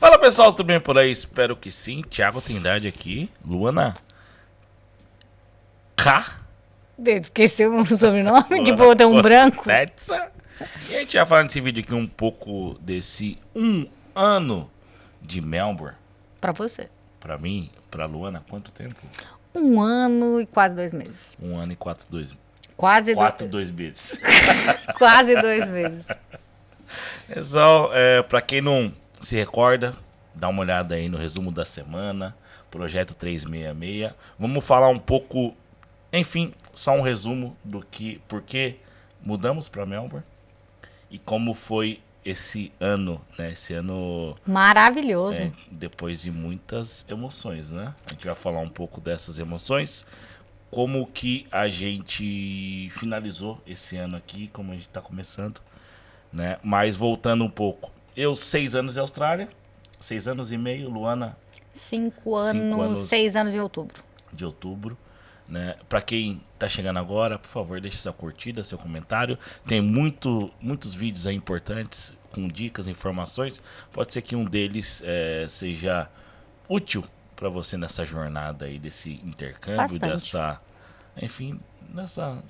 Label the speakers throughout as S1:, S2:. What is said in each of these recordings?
S1: Fala pessoal, tudo bem por aí? Espero que sim. Thiago Trindade aqui. Luana K.
S2: Esqueceu o sobrenome?
S1: Luana
S2: Tipo, tem um branco.
S1: Costeça. E a gente vai falar nesse vídeo aqui um pouco desse ano de Melbourne.
S2: Pra você.
S1: Pra mim, pra Luana, quanto tempo?
S2: 1 ano e quase 2 meses.
S1: 1 ano e 4
S2: Quase
S1: 2 meses.
S2: quase 2 meses.
S1: Pessoal, pra quem não se recorda, dá uma olhada aí no resumo da semana, Projeto 366. Vamos falar um pouco, enfim, só um resumo do que, por que mudamos para Melbourne e como foi esse ano, né? Esse ano,
S2: Maravilhoso.
S1: depois de muitas emoções, né? A gente vai falar um pouco dessas emoções, como que a gente finalizou esse ano aqui, como a gente está começando, né? Mas voltando um pouco, eu 6 anos de Austrália, 6 anos e meio, Luana
S2: 5
S1: 5
S2: anos,
S1: anos.
S2: 6 anos em outubro.
S1: de outubro, né? Para quem tá chegando agora, por favor, deixe sua curtida, seu comentário. Tem muitos vídeos aí importantes com dicas, informações. Pode ser que um deles seja útil para você nessa jornada aí desse intercâmbio,
S2: Bastante.
S1: enfim, nessa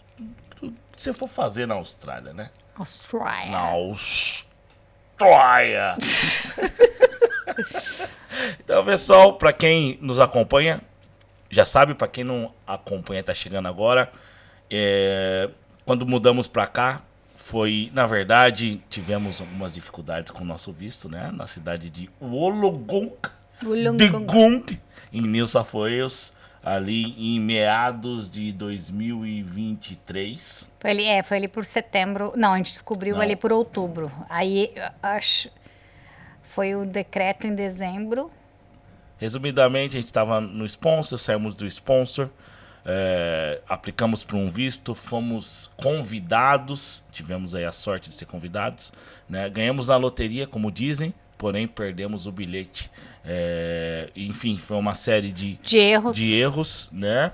S1: tudo que você for fazer na Austrália, né?
S2: Austrália.
S1: Na Austrália. Então, pessoal, para quem nos acompanha, já sabe, para quem não acompanha, tá chegando agora, quando mudamos para cá, na verdade, tivemos algumas dificuldades com o nosso visto, né? Na cidade de Wollongong, em New South Wales, ali em meados de 2023.
S2: Foi ali por setembro. Não, a gente descobriu
S1: Não.
S2: ali por outubro. Aí, acho. Foi o decreto em dezembro.
S1: Resumidamente, a gente estava no sponsor, saímos do sponsor, aplicamos para um visto, fomos convidados, tivemos aí a sorte de ser convidados, né? Ganhamos na loteria, como dizem, porém perdemos o bilhete. Enfim, foi uma série de erros, né?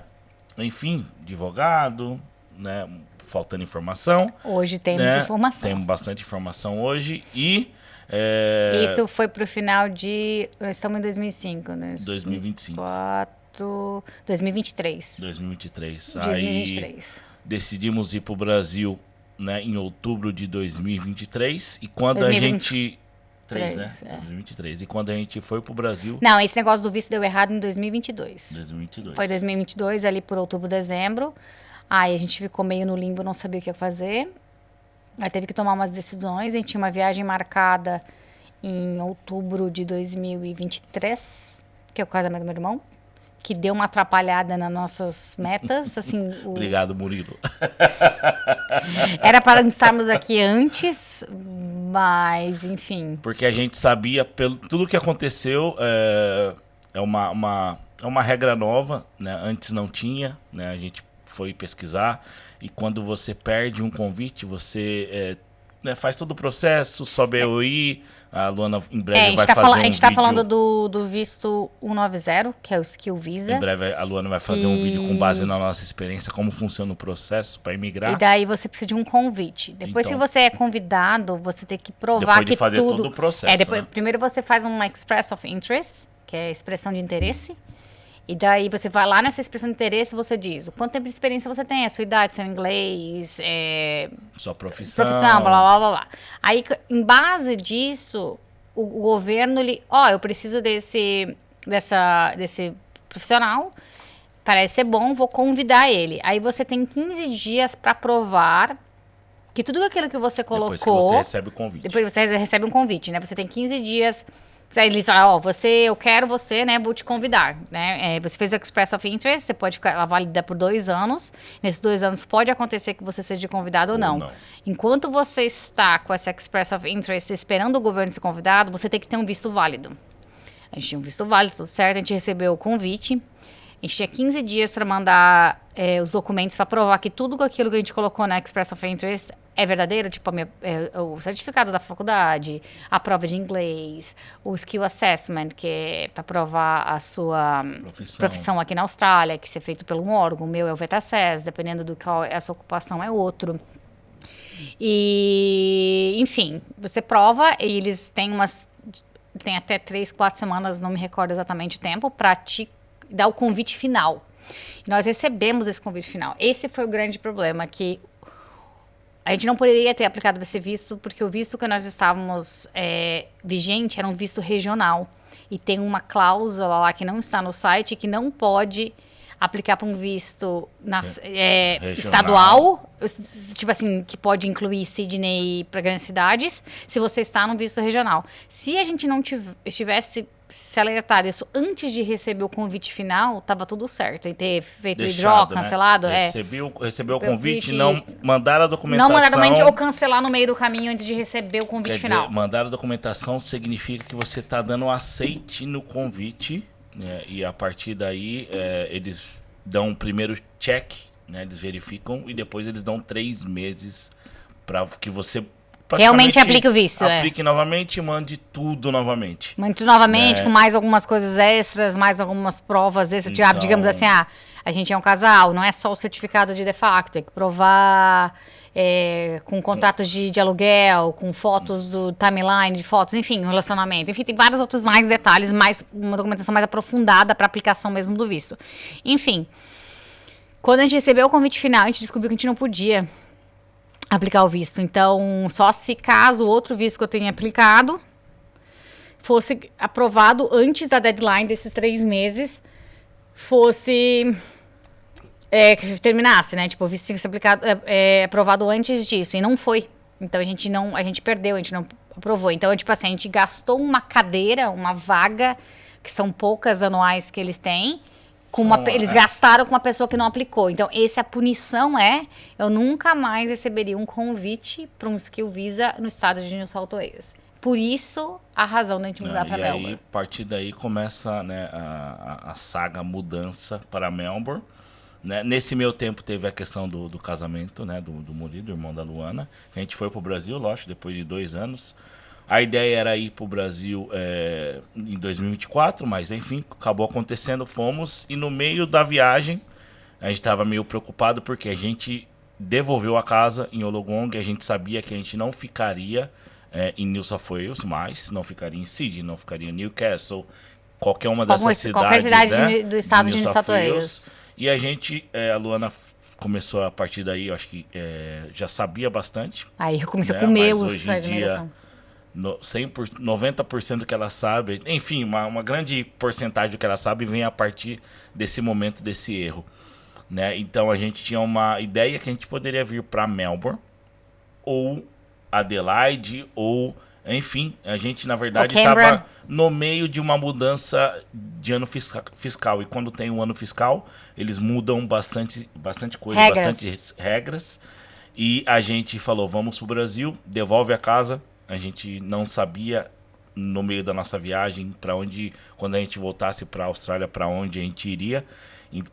S1: Enfim, advogado, né? Faltando informação.
S2: Hoje temos
S1: né?
S2: informação.
S1: Temos bastante informação hoje e...
S2: Isso foi pro final de... Nós estamos em 2005, né?
S1: 2025.
S2: 2023.
S1: 2023.
S2: 2023.
S1: Aí decidimos ir pro Brasil, né, em outubro de 2023. E quando
S2: 2023,
S1: né? 2023. E quando a gente foi pro Brasil...
S2: Não, esse negócio do visto deu errado em 2022.
S1: 2022.
S2: Foi 2022, ali por outubro, dezembro. Aí a gente ficou meio no limbo, não sabia o que ia fazer. Aí teve que tomar umas decisões. A gente tinha uma viagem marcada em outubro de 2023, que é o casamento do meu irmão, que deu uma atrapalhada nas nossas metas. Assim,
S1: Obrigado, Murilo.
S2: Era para estarmos aqui antes, mas enfim.
S1: Porque a gente sabia, pelo tudo que aconteceu, é uma regra nova, né? Antes não tinha, né? A gente foi pesquisar. E quando você perde um convite, você né, faz todo o processo, sobe a EOI, a Luana em breve vai fazer um vídeo...
S2: A gente está falando do visto 190, que é o Skill Visa.
S1: Em breve a Luana vai fazer um vídeo com base na nossa experiência, como funciona o processo para imigrar.
S2: E daí você precisa de um convite. Depois que você é convidado, você tem que provar
S1: depois de
S2: que
S1: fazer todo o processo, né?
S2: Primeiro você faz uma Express of Interest, que é expressão de interesse. E daí você vai lá nessa expressão de interesse e você diz o quanto tempo de experiência você tem, a sua idade, seu inglês,
S1: sua profissão,
S2: blá, blá, blá, blá. Aí, em base disso, o governo, eu preciso desse profissional, parece ser bom, vou convidar ele. Aí você tem 15 dias para provar que tudo aquilo que você colocou...
S1: Depois que você recebe o convite.
S2: Depois você recebe um convite, né? Você tem 15 dias... Aí eles falam, eu quero você, né, vou te convidar, né? Você fez o Express of Interest, você pode ficar válida por 2 anos. Nesses 2 anos pode acontecer que você seja convidado ou não. Enquanto você está com essa Express of Interest esperando o governo ser convidado, você tem que ter um visto válido. A gente tinha um visto válido, tudo certo, a gente recebeu o convite. A gente tinha 15 dias para mandar os documentos para provar que tudo aquilo que a gente colocou na Express of Interest é verdadeiro, tipo o certificado da faculdade, a prova de inglês, o Skill Assessment, que é para provar a sua profissão aqui na Austrália, que é feito por um órgão. O meu é o VETASES, dependendo do qual essa ocupação é outro. E, enfim, você prova e eles têm tem até 3, 4 semanas, não me recordo exatamente o tempo, para te dar o convite final. E nós recebemos esse convite final. Esse foi o grande problema, que a gente não poderia ter aplicado esse visto, porque o visto que nós estávamos vigente era um visto regional. E tem uma cláusula lá que não está no site, que não pode aplicar para um visto estadual, tipo assim, que pode incluir Sydney para grandes cidades, se você está no visto regional. Se a gente não estivesse se alertado isso antes de receber o convite final, tava tudo certo. E ter feito o withdraw, cancelado.
S1: Recebeu o convite, não mandaram a documentação.
S2: Não mandaram a documentação ou cancelar no meio do caminho antes de receber o convite final.
S1: Dizer, mandar a documentação significa que você está dando um aceite no convite, né? E a partir daí eles dão um primeiro check, né? Eles verificam e depois eles dão 3 meses para que você
S2: realmente aplique o visto.
S1: Aplique novamente e mande tudo novamente.
S2: Mande tudo novamente, com mais algumas coisas extras, mais algumas provas extras. Então, digamos assim, a gente é um casal, não é só o certificado de facto, tem que provar com contratos de aluguel, com fotos do timeline de fotos, enfim, um relacionamento. Enfim, tem vários outros mais detalhes, uma documentação mais aprofundada para aplicação mesmo do visto. Enfim, quando a gente recebeu o convite final, a gente descobriu que a gente não podia aplicar o visto. Então, só se caso o outro visto que eu tenha aplicado fosse aprovado antes da deadline desses 3 meses, fosse terminasse, né? Tipo, o visto tinha que ser aplicado, aprovado antes disso, e não foi. Então, a gente perdeu, a gente não aprovou. Então, tipo assim, a gente gastou uma cadeira, uma vaga, que são poucas anuais que eles têm, eles gastaram com uma pessoa que não aplicou. Então, a punição eu nunca mais receberia um convite para um Skill Visa no estado de New South Wales. Por isso, a razão da gente mudar para Melbourne.
S1: E aí, a partir daí, começa, né, a saga mudança para Melbourne. Né? Nesse meio tempo, teve a questão do casamento, né, do Murilo, do irmão da Luana. A gente foi para o Brasil, lógico, depois de 2 anos. A ideia era ir para o Brasil em 2024, mas enfim, acabou acontecendo, fomos. E no meio da viagem, a gente estava meio preocupado porque a gente devolveu a casa em Wollongong. A gente sabia que a gente não ficaria em New South Wales mais, não ficaria em Sydney, não ficaria em Newcastle, qualquer uma dessas cidades.
S2: Qualquer cidade, né, do estado de New South Wales.
S1: E a gente, a Luana começou a partir daí, eu acho que já sabia bastante.
S2: Aí eu comecei a comer
S1: os hoje em dia, 90% do que ela sabe, enfim, uma grande porcentagem do que ela sabe vem a partir desse momento, desse erro, né? Então a gente tinha uma ideia que a gente poderia vir para Melbourne ou Adelaide ou, enfim, a gente na verdade estava no meio de uma mudança de ano fiscal, e quando tem um ano fiscal eles mudam bastante coisa, bastante regras, e a gente falou, vamos pro Brasil, devolve a casa. A gente não sabia no meio da nossa viagem para onde, quando a gente voltasse para a Austrália, para onde a gente iria,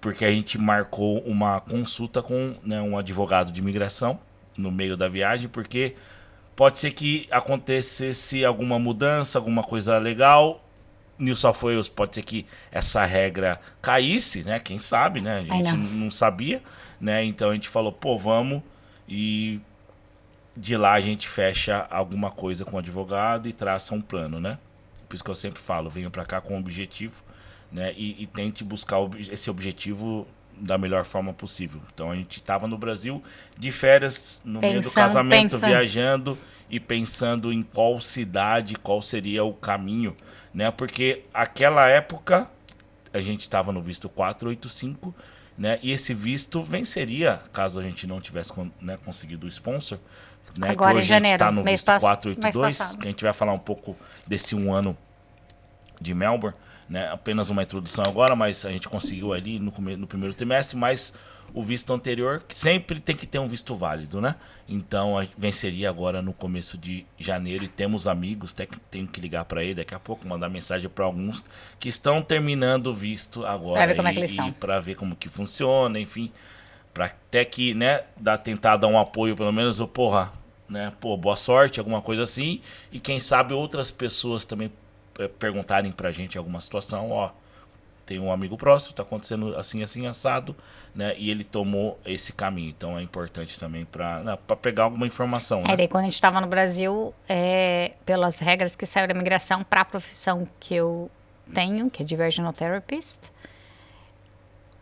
S1: porque a gente marcou uma consulta com, né, um advogado de imigração no meio da viagem, porque pode ser que acontecesse alguma mudança, alguma coisa legal. New South Wales, pode ser que essa regra caísse, né? Quem sabe, né? A gente não sabia, né? Então a gente falou, pô, vamos, e de lá a gente fecha alguma coisa com o advogado e traça um plano, né? Por isso que eu sempre falo, venha para cá com um objetivo, né? E tente buscar esse objetivo da melhor forma possível. Então a gente estava no Brasil de férias, no meio do casamento, viajando e pensando em qual cidade, qual seria o caminho, né? Porque aquela época a gente estava no visto 485, né? E esse visto venceria caso a gente não tivesse, né, conseguido o sponsor. Né,
S2: agora
S1: que
S2: hoje em janeiro,
S1: está no visto 482, que a gente vai falar um pouco desse 1 ano de Melbourne, né? Apenas uma introdução agora, mas a gente conseguiu ali no primeiro trimestre, mas o visto anterior, que sempre tem que ter um visto válido, né? Então, venceria agora no começo de janeiro, e temos amigos, até que tenho que ligar para ele daqui a pouco, mandar mensagem para alguns que estão terminando o visto agora,
S2: para ver como é que eles estão,
S1: para ver como que funciona, enfim, para até que, né, tentar dar um apoio, pelo menos, né, boa sorte, alguma coisa assim, e quem sabe outras pessoas também perguntarem pra gente alguma situação, tem um amigo próximo, está acontecendo assim, assim, assado, né? E ele tomou esse caminho. Então é importante também para pegar alguma informação, né?
S2: Daí quando a gente estava no Brasil, pelas regras que saíram da imigração para a profissão que eu tenho, que é Diversional Therapist,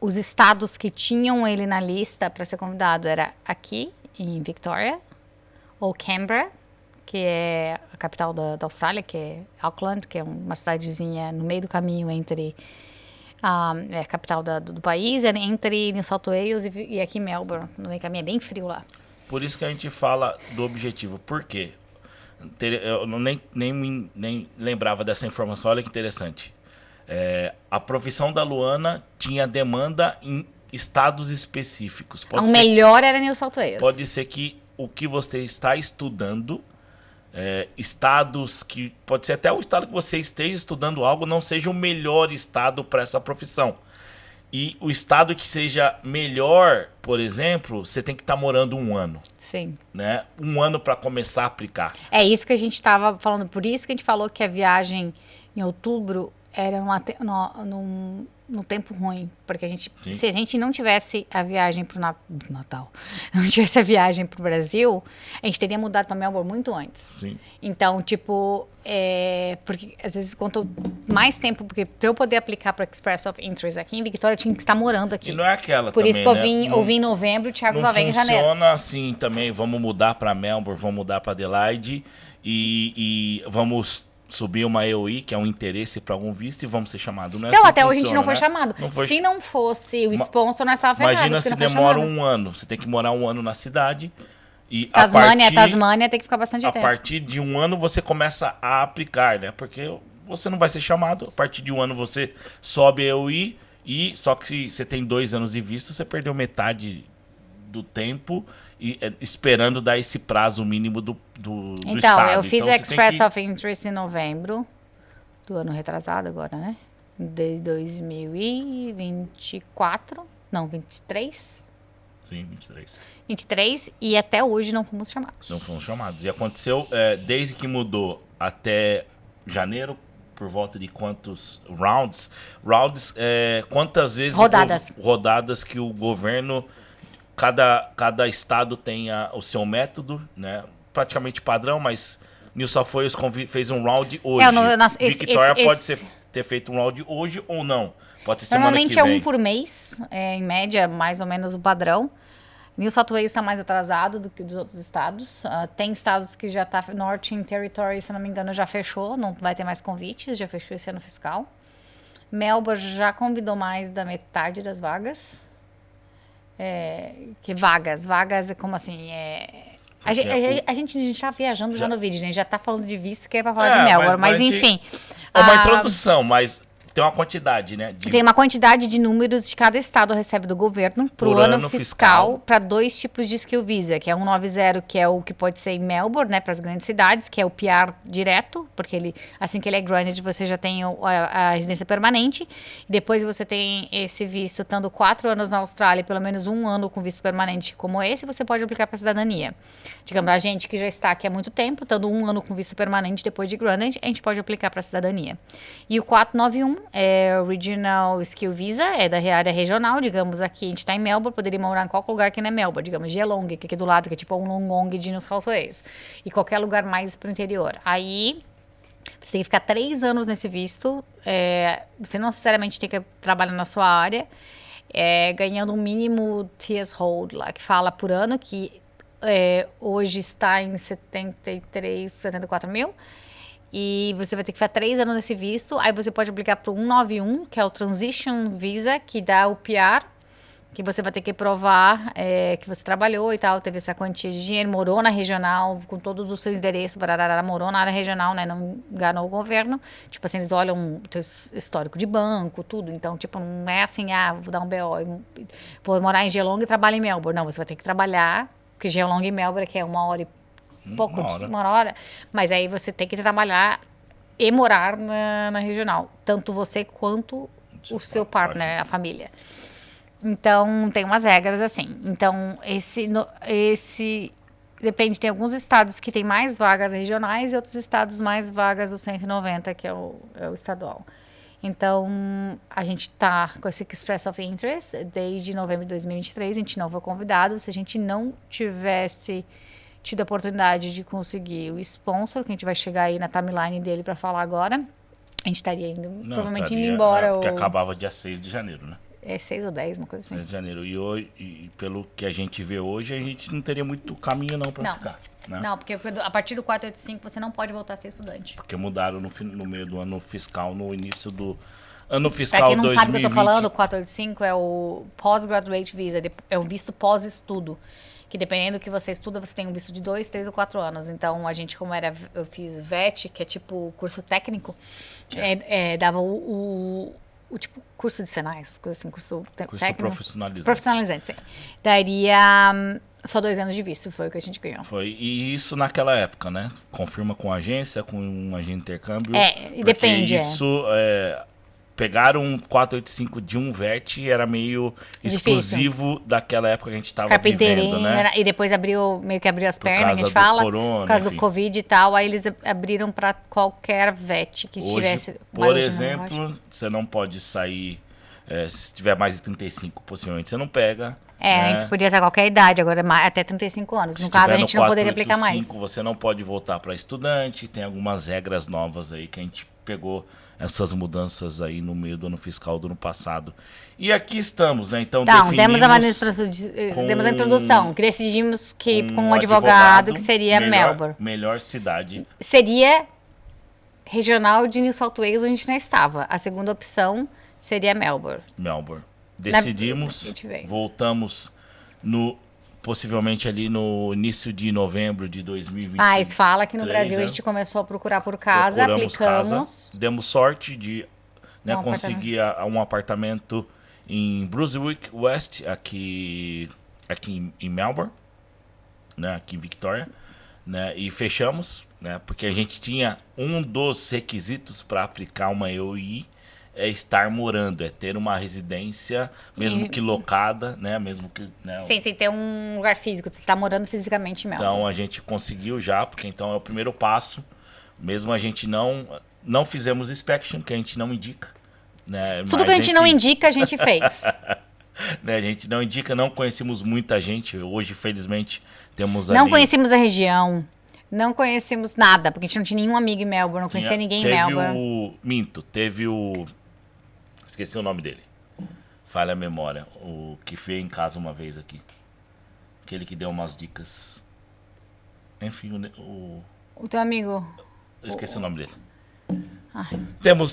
S2: os estados que tinham ele na lista para ser convidado era aqui, em Victoria, ou Canberra, que é a capital da Austrália, que é Auckland, que é uma cidadezinha no meio do caminho entre a capital do país, entre New South Wales e aqui Melbourne. No meio do caminho é bem frio lá.
S1: Por isso que a gente fala do objetivo. Por quê? Eu nem lembrava dessa informação. Olha que interessante. A profissão da Luana tinha demanda em estados específicos.
S2: O melhor era New South Wales.
S1: Pode ser que o que você está estudando, estados que... Pode ser até o estado que você esteja estudando algo não seja o melhor estado para essa profissão. E o estado que seja melhor, por exemplo, você tem que estar morando 1 ano.
S2: Sim.
S1: Né? 1 ano para começar a aplicar.
S2: É isso que a gente estava falando. Por isso que a gente falou que a viagem em outubro era no tempo ruim. Porque se a gente não tivesse a viagem para o Natal, não tivesse a viagem para o Brasil, a gente teria mudado para Melbourne muito antes.
S1: Sim.
S2: Então, porque às vezes quanto mais tempo, porque para eu poder aplicar para Express of Interest aqui em Victoria, eu tinha que estar morando aqui.
S1: E não é aquela
S2: Por
S1: também,
S2: isso que eu vim em novembro e o Thiago só vem em janeiro.
S1: Não funciona assim também, vamos mudar para Melbourne, vamos mudar para Adelaide e vamos subir uma EOI, que é um interesse para algum visto, e vamos ser chamados. Então,
S2: assim até hoje a gente não foi chamado. Se não fosse o sponsor, nós estávamos ferrados.
S1: Imagina se demora 1 ano. Você tem que morar 1 ano na cidade. E
S2: Tasmânia tem que ficar bastante tempo.
S1: A partir de 1 ano você começa a aplicar, né? Porque você não vai ser chamado. A partir de 1 ano você sobe a EOI. Só que se você tem 2 anos de visto, você perdeu metade do tempo esperando dar esse prazo mínimo do
S2: então,
S1: estado.
S2: Eu fiz a Express of Interest em novembro do ano retrasado agora, né? De 2024. Não, 23.
S1: Sim, 23.
S2: 23 e até hoje não fomos chamados.
S1: Não fomos chamados. E aconteceu, desde que mudou até janeiro, por volta de quantos rounds? Quantas vezes... Rodadas que o governo... Cada estado tem o seu método, né? Praticamente padrão, mas New South Wales fez um round hoje. Victoria pode ter feito um round hoje ou não. Pode ser semana que vem.
S2: Normalmente é 1 por mês, em média, mais ou menos o padrão. New South Wales está mais atrasado do que dos outros estados. Tem estados que já está... Northern Territory, se não me engano, já fechou. Não vai ter mais convites, já fechou esse ano fiscal. Melbourne já convidou mais da metade das vagas. Vagas é como assim, a gente está viajando já no vídeo, né? Já está falando de visto que é para falar de Melbourne, mas enfim.
S1: É uma introdução, mas tem uma quantidade, né?
S2: Tem uma quantidade de números de cada estado recebe do governo por ano fiscal para 2 tipos de skill visa, que é 190, que é o que pode ser em Melbourne, né, para as grandes cidades, que é o PR direto, porque assim que ele é granted, você já tem a residência permanente. E depois você tem esse visto, estando 4 anos na Austrália, pelo menos 1 ano com visto permanente como esse, você pode aplicar para a cidadania. Digamos, a gente que já está aqui há muito tempo, estando 1 ano com visto permanente depois de granted, a gente pode aplicar para a cidadania. E o 491 é o Regional Skill Visa, é da área regional, digamos, aqui a gente está em Melbourne, poderia morar em qualquer lugar que não é Melbourne, digamos, Geelong, que é aqui do lado, que é tipo um Longong de New South Wales, e qualquer lugar mais para o interior. Aí, você tem que ficar 3 anos nesse visto, você não necessariamente tem que trabalhar na sua área, ganhando um mínimo TS Hold lá, que fala por ano, que hoje está em 74 mil, e você vai ter que ficar 3 anos nesse visto. Aí você pode aplicar para o 191, que é o Transition Visa, que dá o PR, que você vai ter que provar que você trabalhou e tal, teve essa quantia de dinheiro, morou na regional, com todos os seus endereços, morou na área regional, né, não enganou o governo. Tipo assim, eles olham o teu histórico de banco, tudo. Então, tipo, não é assim, vou dar um BO, vou morar em Geelong e trabalhar em Melbourne. Não, você vai ter que trabalhar, porque Geelong e Melbourne que é 1 hora e pouco, 1 hora, mas aí você tem que trabalhar e morar na regional, tanto você quanto o seu partner, a família. Então, tem umas regras assim. Então, esse depende, tem alguns estados que tem mais vagas regionais e outros estados mais vagas do 190, que é o estadual. Então, a gente tá com esse Express of Interest desde novembro de 2023. A gente não foi convidado. Se a gente não tivesse tido a oportunidade de conseguir o sponsor, que a gente vai chegar aí na timeline dele para falar agora, a gente estaria indo,
S1: Não,
S2: provavelmente
S1: estaria,
S2: indo embora.
S1: porque acabava dia 6 de janeiro, né?
S2: É 6 ou 10, uma coisa
S1: 6
S2: assim.
S1: de janeiro. E, hoje, e pelo que a gente vê hoje, a gente não teria muito caminho não para
S2: Não.
S1: ficar. Né?
S2: Não, porque a partir do 485 você não pode voltar a ser estudante.
S1: Porque mudaram no meio do ano fiscal, no início do ano
S2: Pra
S1: fiscal
S2: quem não
S1: 2020.
S2: sabe o que eu tô falando, o 485 é o Postgraduate Visa, é o visto pós-estudo. Que dependendo do que você estuda, você tem um visto de 2, 3 ou 4 anos. Então, a gente, eu fiz VET, que é tipo curso técnico, dava o tipo curso de Senais, coisa assim, curso técnico.
S1: Profissionalizante.
S2: Profissionalizante, sim. Daria só 2 anos de visto, foi o que a gente ganhou.
S1: Foi, e isso naquela época, né? Confirma com a agência, com um agente de intercâmbio.
S2: E depende.
S1: Isso, pegaram um 485 de um VET era meio exclusivo daquela época que a gente estava vivendo, né?
S2: E depois meio que abriu as pernas, a gente
S1: causa
S2: fala.
S1: do corona,
S2: por causa
S1: enfim.
S2: do Covid e tal, aí eles abriram para qualquer VET que tivesse.
S1: Hoje, por exemplo, você não pode sair, se tiver mais de 35, possivelmente você não pega. Né?
S2: Antes podia ser a qualquer idade, agora até 35 anos. No caso, a gente não poderia aplicar mais.
S1: Você não pode voltar para estudante, tem algumas regras novas aí que a gente pegou essas mudanças aí no meio do ano fiscal do ano passado. E aqui estamos, né? Então,
S2: demos a introdução, que decidimos que com um advogado que seria Melbourne.
S1: Melhor cidade.
S2: Seria regional de New South Wales, onde a gente não estava. A segunda opção seria Melbourne.
S1: Decidimos, voltamos possivelmente ali no início de novembro de 2020.
S2: Mas fala que no Brasil a gente começou a procurar por casa, aplicamos.
S1: Demos sorte de conseguir um apartamento em Brunswick West, aqui em Melbourne, né, aqui em Victoria, né, e fechamos, né, porque a gente tinha um dos requisitos para aplicar uma EOI estar morando, ter uma residência, mesmo que locada, né? Mesmo que... Né,
S2: sem ter um lugar físico, você está morando fisicamente em Melbourne.
S1: Então, a gente conseguiu já, porque então é o primeiro passo. Mesmo a gente não fizemos inspection, que a gente não indica. Né?
S2: Tudo que a gente não indica, a gente fez.
S1: Né? A gente não indica, não conhecemos muita gente. Hoje, felizmente, temos
S2: Não conhecemos a região. Não conhecemos nada, porque a gente não tinha nenhum amigo em Melbourne, não conhecia ninguém em Melbourne.
S1: Teve o... Esqueci o nome dele. Falha a memória. O que veio em casa uma vez aqui. Aquele que deu umas dicas. Enfim,
S2: o teu amigo.
S1: Eu esqueci o nome dele.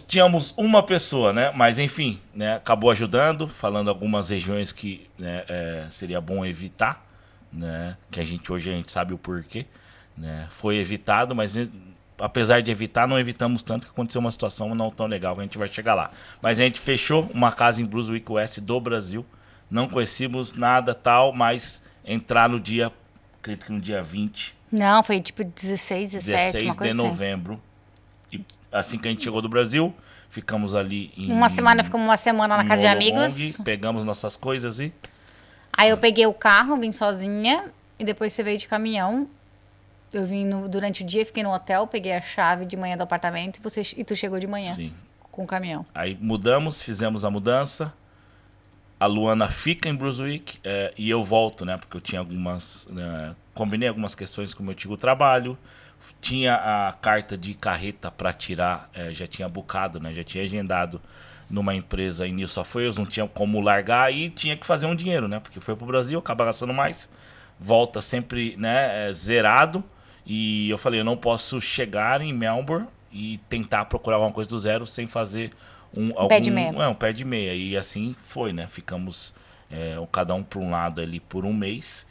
S1: Tínhamos uma pessoa, né? Mas enfim, né? Acabou ajudando, falando algumas regiões que, né, seria bom evitar, né? Que hoje a gente sabe o porquê, né? Foi evitado, mas apesar de evitar, não evitamos tanto que aconteceu uma situação não tão legal, a gente vai chegar lá. Mas a gente fechou uma casa em Brunswick West do Brasil, não conhecíamos nada tal, mas entrar no dia, acredito que no dia 20.
S2: Não, foi tipo 16, 17,
S1: 16 de novembro. E assim que a gente chegou do Brasil, ficamos ali
S2: ficamos uma semana na casa de amigos.
S1: Pegamos nossas coisas e...
S2: Aí eu peguei o carro, vim sozinha, e depois você veio de caminhão. Eu vim durante o dia, fiquei no hotel, peguei a chave de manhã do apartamento e tu chegou de manhã.
S1: Sim.
S2: Com o caminhão.
S1: Aí fizemos a mudança. A Luana fica em Brunswick e eu volto, né? Porque eu tinha combinei algumas questões com o meu antigo trabalho. Tinha a carta de carreta para tirar, já tinha bucado, né? Já tinha agendado numa empresa em New South Wales, não tinha como largar e tinha que fazer um dinheiro, né? Porque foi pro Brasil, acaba gastando mais. Volta sempre, né, zerado. E eu falei, eu não posso chegar em Melbourne e tentar procurar alguma coisa do zero sem fazer um
S2: pé de meia.
S1: Um pé de meia. E assim foi, né? Ficamos cada um por um lado ali por um mês.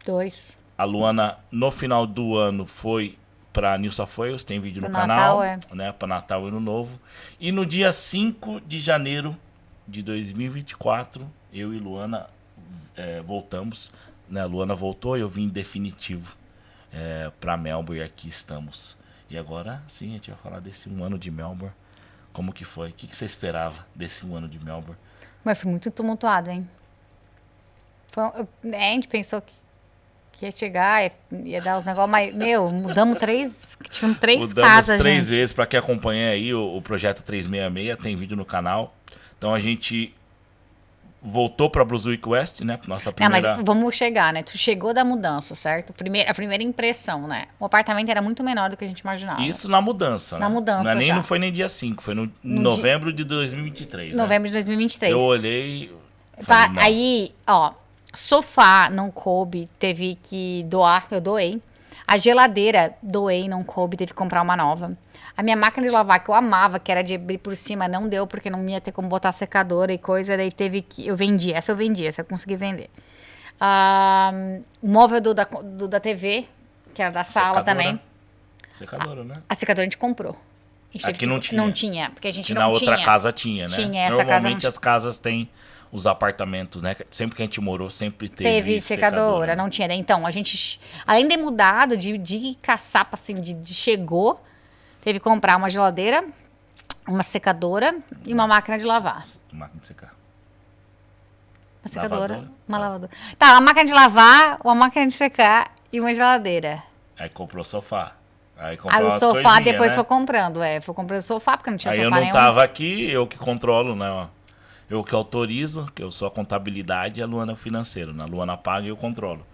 S2: 2.
S1: A Luana, no final do ano, foi para New South Wales, tem vídeo no
S2: Natal,
S1: canal, né? Para Natal e Ano Novo. E no dia 5 de janeiro de 2024, eu e Luana voltamos. Né? A Luana voltou e eu vim em definitivo para Melbourne e aqui estamos. E agora sim, a gente vai falar desse um ano de Melbourne. Como que foi? O que você esperava desse um ano de Melbourne?
S2: Mas foi muito tumultuado, hein? A gente pensou que que ia chegar, ia dar os negócios, mas, meu, mudamos tivemos 3
S1: Mudamos
S2: casas,
S1: 3
S2: gente.
S1: vezes para quem acompanha aí o projeto 366, tem vídeo no canal. Então a gente voltou para Brunswick West, né? Nossa
S2: Não, mas
S1: primeira.
S2: vamos chegar, né? Tu chegou da mudança, certo? A primeira impressão, né? O apartamento era muito menor do que a gente imaginava.
S1: Isso na mudança,
S2: Na
S1: né?
S2: mudança
S1: Não,
S2: já.
S1: não foi nem dia 5, foi no novembro de 2023.
S2: Novembro de
S1: Né?
S2: 2023.
S1: Eu olhei. Falei, não.
S2: Aí, ó, sofá não coube, teve que doar, eu doei. A geladeira, doei, não coube, teve que comprar uma nova. A minha máquina de lavar, que eu amava, que era de abrir por cima, não deu, porque não ia ter como botar secadora e coisa, daí teve que... Eu vendi, essa eu consegui vender. O móvel da TV, que era da sala
S1: Secadora.
S2: também.
S1: Secadora, né?
S2: A secadora a gente comprou. A gente
S1: Aqui
S2: teve
S1: não
S2: que-
S1: tinha.
S2: Não tinha, porque a gente
S1: Que
S2: não
S1: na outra
S2: tinha.
S1: casa tinha, né?
S2: Tinha, essa casa não
S1: Normalmente
S2: tinha.
S1: as casas têm os apartamentos, né? Sempre que a gente morou, sempre
S2: Teve secadora,
S1: né?
S2: não tinha. Então, a gente, além de mudado, de caçapa, assim, de chegou, teve que comprar uma geladeira, uma secadora e uma máquina de lavar.
S1: Máquina de secar.
S2: Uma secadora,
S1: Lavadora.
S2: uma lavadora. Tá, uma máquina de lavar, uma máquina de secar e uma geladeira.
S1: Aí comprou sofá. Aí comprou
S2: Aí o
S1: umas
S2: sofá
S1: coisinhas,
S2: depois
S1: né?
S2: foi comprando, foi comprando sofá, porque não tinha
S1: Aí
S2: sofá
S1: eu não
S2: nenhum.
S1: tava aqui, eu que controlo, né? Ó. Eu que autorizo, que eu sou a contabilidade e a Luana é o financeiro. Na Luana paga e eu controlo.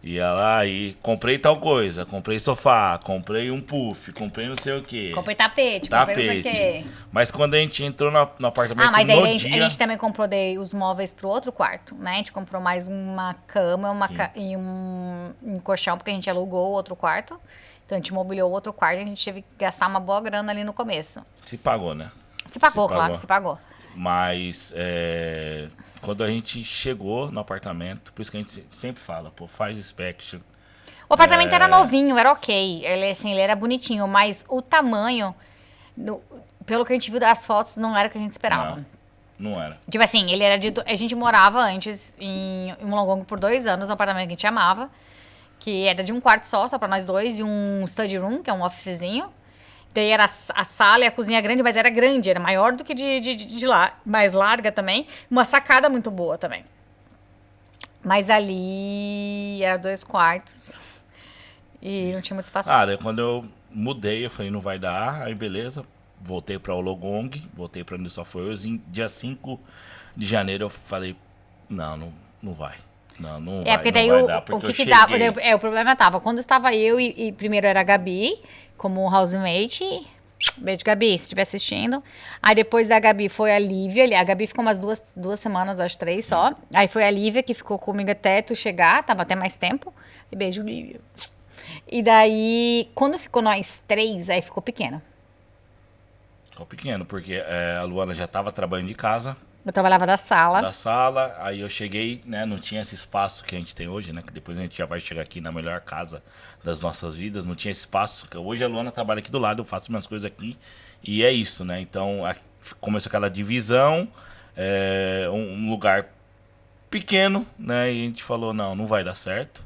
S1: E ela aí, comprei tal coisa, comprei sofá, comprei um puff, comprei não sei o quê.
S2: Comprei tapete, comprei não sei o quê.
S1: Mas quando a gente entrou no apartamento
S2: Mas
S1: no
S2: aí
S1: dia...
S2: a gente também comprou daí os móveis pro outro quarto, né? A gente comprou mais uma cama e um colchão, porque a gente alugou o outro quarto. Então a gente mobiliou o outro quarto e a gente teve que gastar uma boa grana ali no começo.
S1: Se pagou, né?
S2: Se pagou,
S1: Se
S2: claro,
S1: pagou.
S2: se pagou.
S1: Mas quando a gente chegou no apartamento, por isso que a gente sempre fala, pô, faz inspection.
S2: O apartamento era novinho, era ok. Ele, assim, ele era bonitinho, mas o tamanho, pelo que a gente viu das fotos, não era o que a gente esperava.
S1: Não era.
S2: Tipo assim, ele era a gente morava antes em Wollongong por 2 anos, no apartamento que a gente amava, que era de um quarto só pra nós dois, e um study room, que é um officezinho. Daí era a sala e a cozinha grande, mas era grande, era maior do que de lá, mais larga também. Uma sacada muito boa também. Mas ali era 2 quartos e não tinha muito espaço.
S1: Daí quando eu mudei, eu falei, não vai dar, aí beleza. Voltei pra Wollongong, voltei pra New South Wales, e dia 5 de janeiro eu falei, não vai. Não vai,
S2: porque daí
S1: não vai dar, porque
S2: o
S1: eu
S2: que dava,
S1: cheguei.
S2: o problema tava, quando estava eu e primeiro era a Gabi, como housemate, beijo Gabi, se estiver assistindo. Aí depois da Gabi foi a Lívia, a Gabi ficou umas duas semanas, acho 3 só. Aí foi a Lívia que ficou comigo até tu chegar, tava até mais tempo. E beijo Lívia. E daí, quando ficou nós 3, aí ficou pequeno.
S1: Ficou pequeno, porque a Luana já tava trabalhando de casa,
S2: Eu trabalhava da sala.
S1: aí eu cheguei, né, não tinha esse espaço que a gente tem hoje, né, que depois a gente já vai chegar aqui na melhor casa das nossas vidas, não tinha esse espaço, que hoje a Luana trabalha aqui do lado, eu faço minhas coisas aqui, e é isso, né, então começou aquela divisão, um lugar pequeno, né, e a gente falou, não vai dar certo,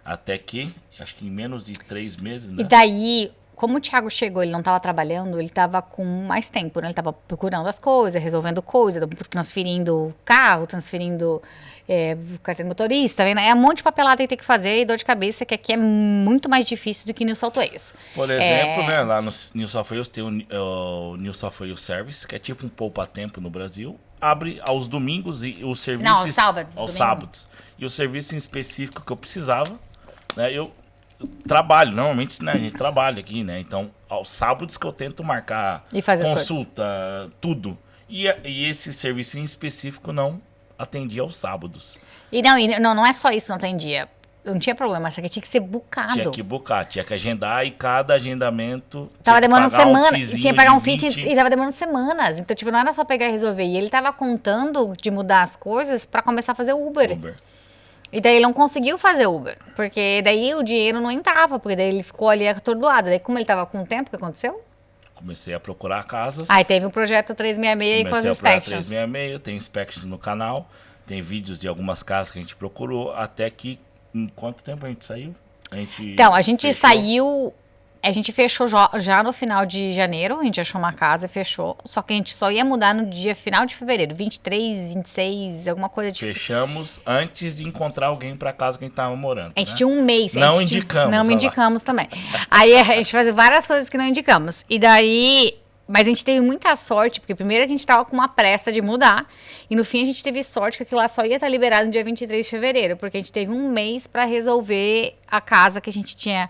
S1: até que, acho que em menos de 3 meses, né.
S2: E daí, como o Thiago chegou, ele não estava trabalhando, ele estava com mais tempo, né? Ele estava procurando as coisas, resolvendo coisas, transferindo carro, transferindo carteira de motorista, vendo? É um monte de papelada que tem que fazer e dor de cabeça, que aqui é muito mais difícil do que New South Wales.
S1: Por exemplo, né, lá no New South Wales tem o New South Wales Service, que é tipo um poupa-tempo no Brasil. Abre aos domingos e o serviço...
S2: Não, aos sábados.
S1: Aos
S2: domingos.
S1: sábados. E o serviço em específico que eu precisava, né, eu trabalho, normalmente, né, a gente trabalha aqui, né, então aos sábados que eu tento marcar
S2: E fazer as
S1: consulta, tudo. E esse serviço em específico não atendia aos sábados.
S2: E não é só isso, não tem dia. Não tinha problema, só que tinha que ser bucado.
S1: Tinha que bucar, tinha que agendar e cada agendamento...
S2: Tava
S1: tinha que
S2: demorando
S1: pagar
S2: semanas.
S1: feezinho
S2: Tinha que pagar
S1: de
S2: um fee
S1: 20.
S2: e tava demorando semanas. Então, tipo, não era só pegar e resolver. E ele tava contando de mudar as coisas pra começar a fazer Uber. E daí ele não conseguiu fazer Uber. Porque daí o dinheiro não entrava. Porque daí ele ficou ali atordoado. Daí, como ele tava com o tempo, o que aconteceu?
S1: Comecei a procurar casas.
S2: Aí teve um projeto 366 com as
S1: Comecei a procurar
S2: inspections.
S1: 366, tem inspections no canal, tem vídeos de algumas casas que a gente procurou, até que, em quanto tempo a gente saiu?
S2: Então, a gente
S1: fechou.
S2: saiu A gente fechou já no final de janeiro, a gente achou uma casa e fechou. Só que a gente só ia mudar no dia final de fevereiro, 23, 26, alguma coisa de...
S1: Fechamos antes de encontrar alguém pra casa que a gente tava morando.
S2: A gente
S1: né?
S2: tinha um mês.
S1: Não indicamos.
S2: Não
S1: olha lá.
S2: indicamos também. Aí a gente fazia várias coisas que não indicamos. E daí... Mas a gente teve muita sorte, porque primeiro a gente tava com uma pressa de mudar. E no fim a gente teve sorte que aquilo lá só ia estar liberado no dia 23 de fevereiro. Porque a gente teve um mês pra resolver a casa que a gente tinha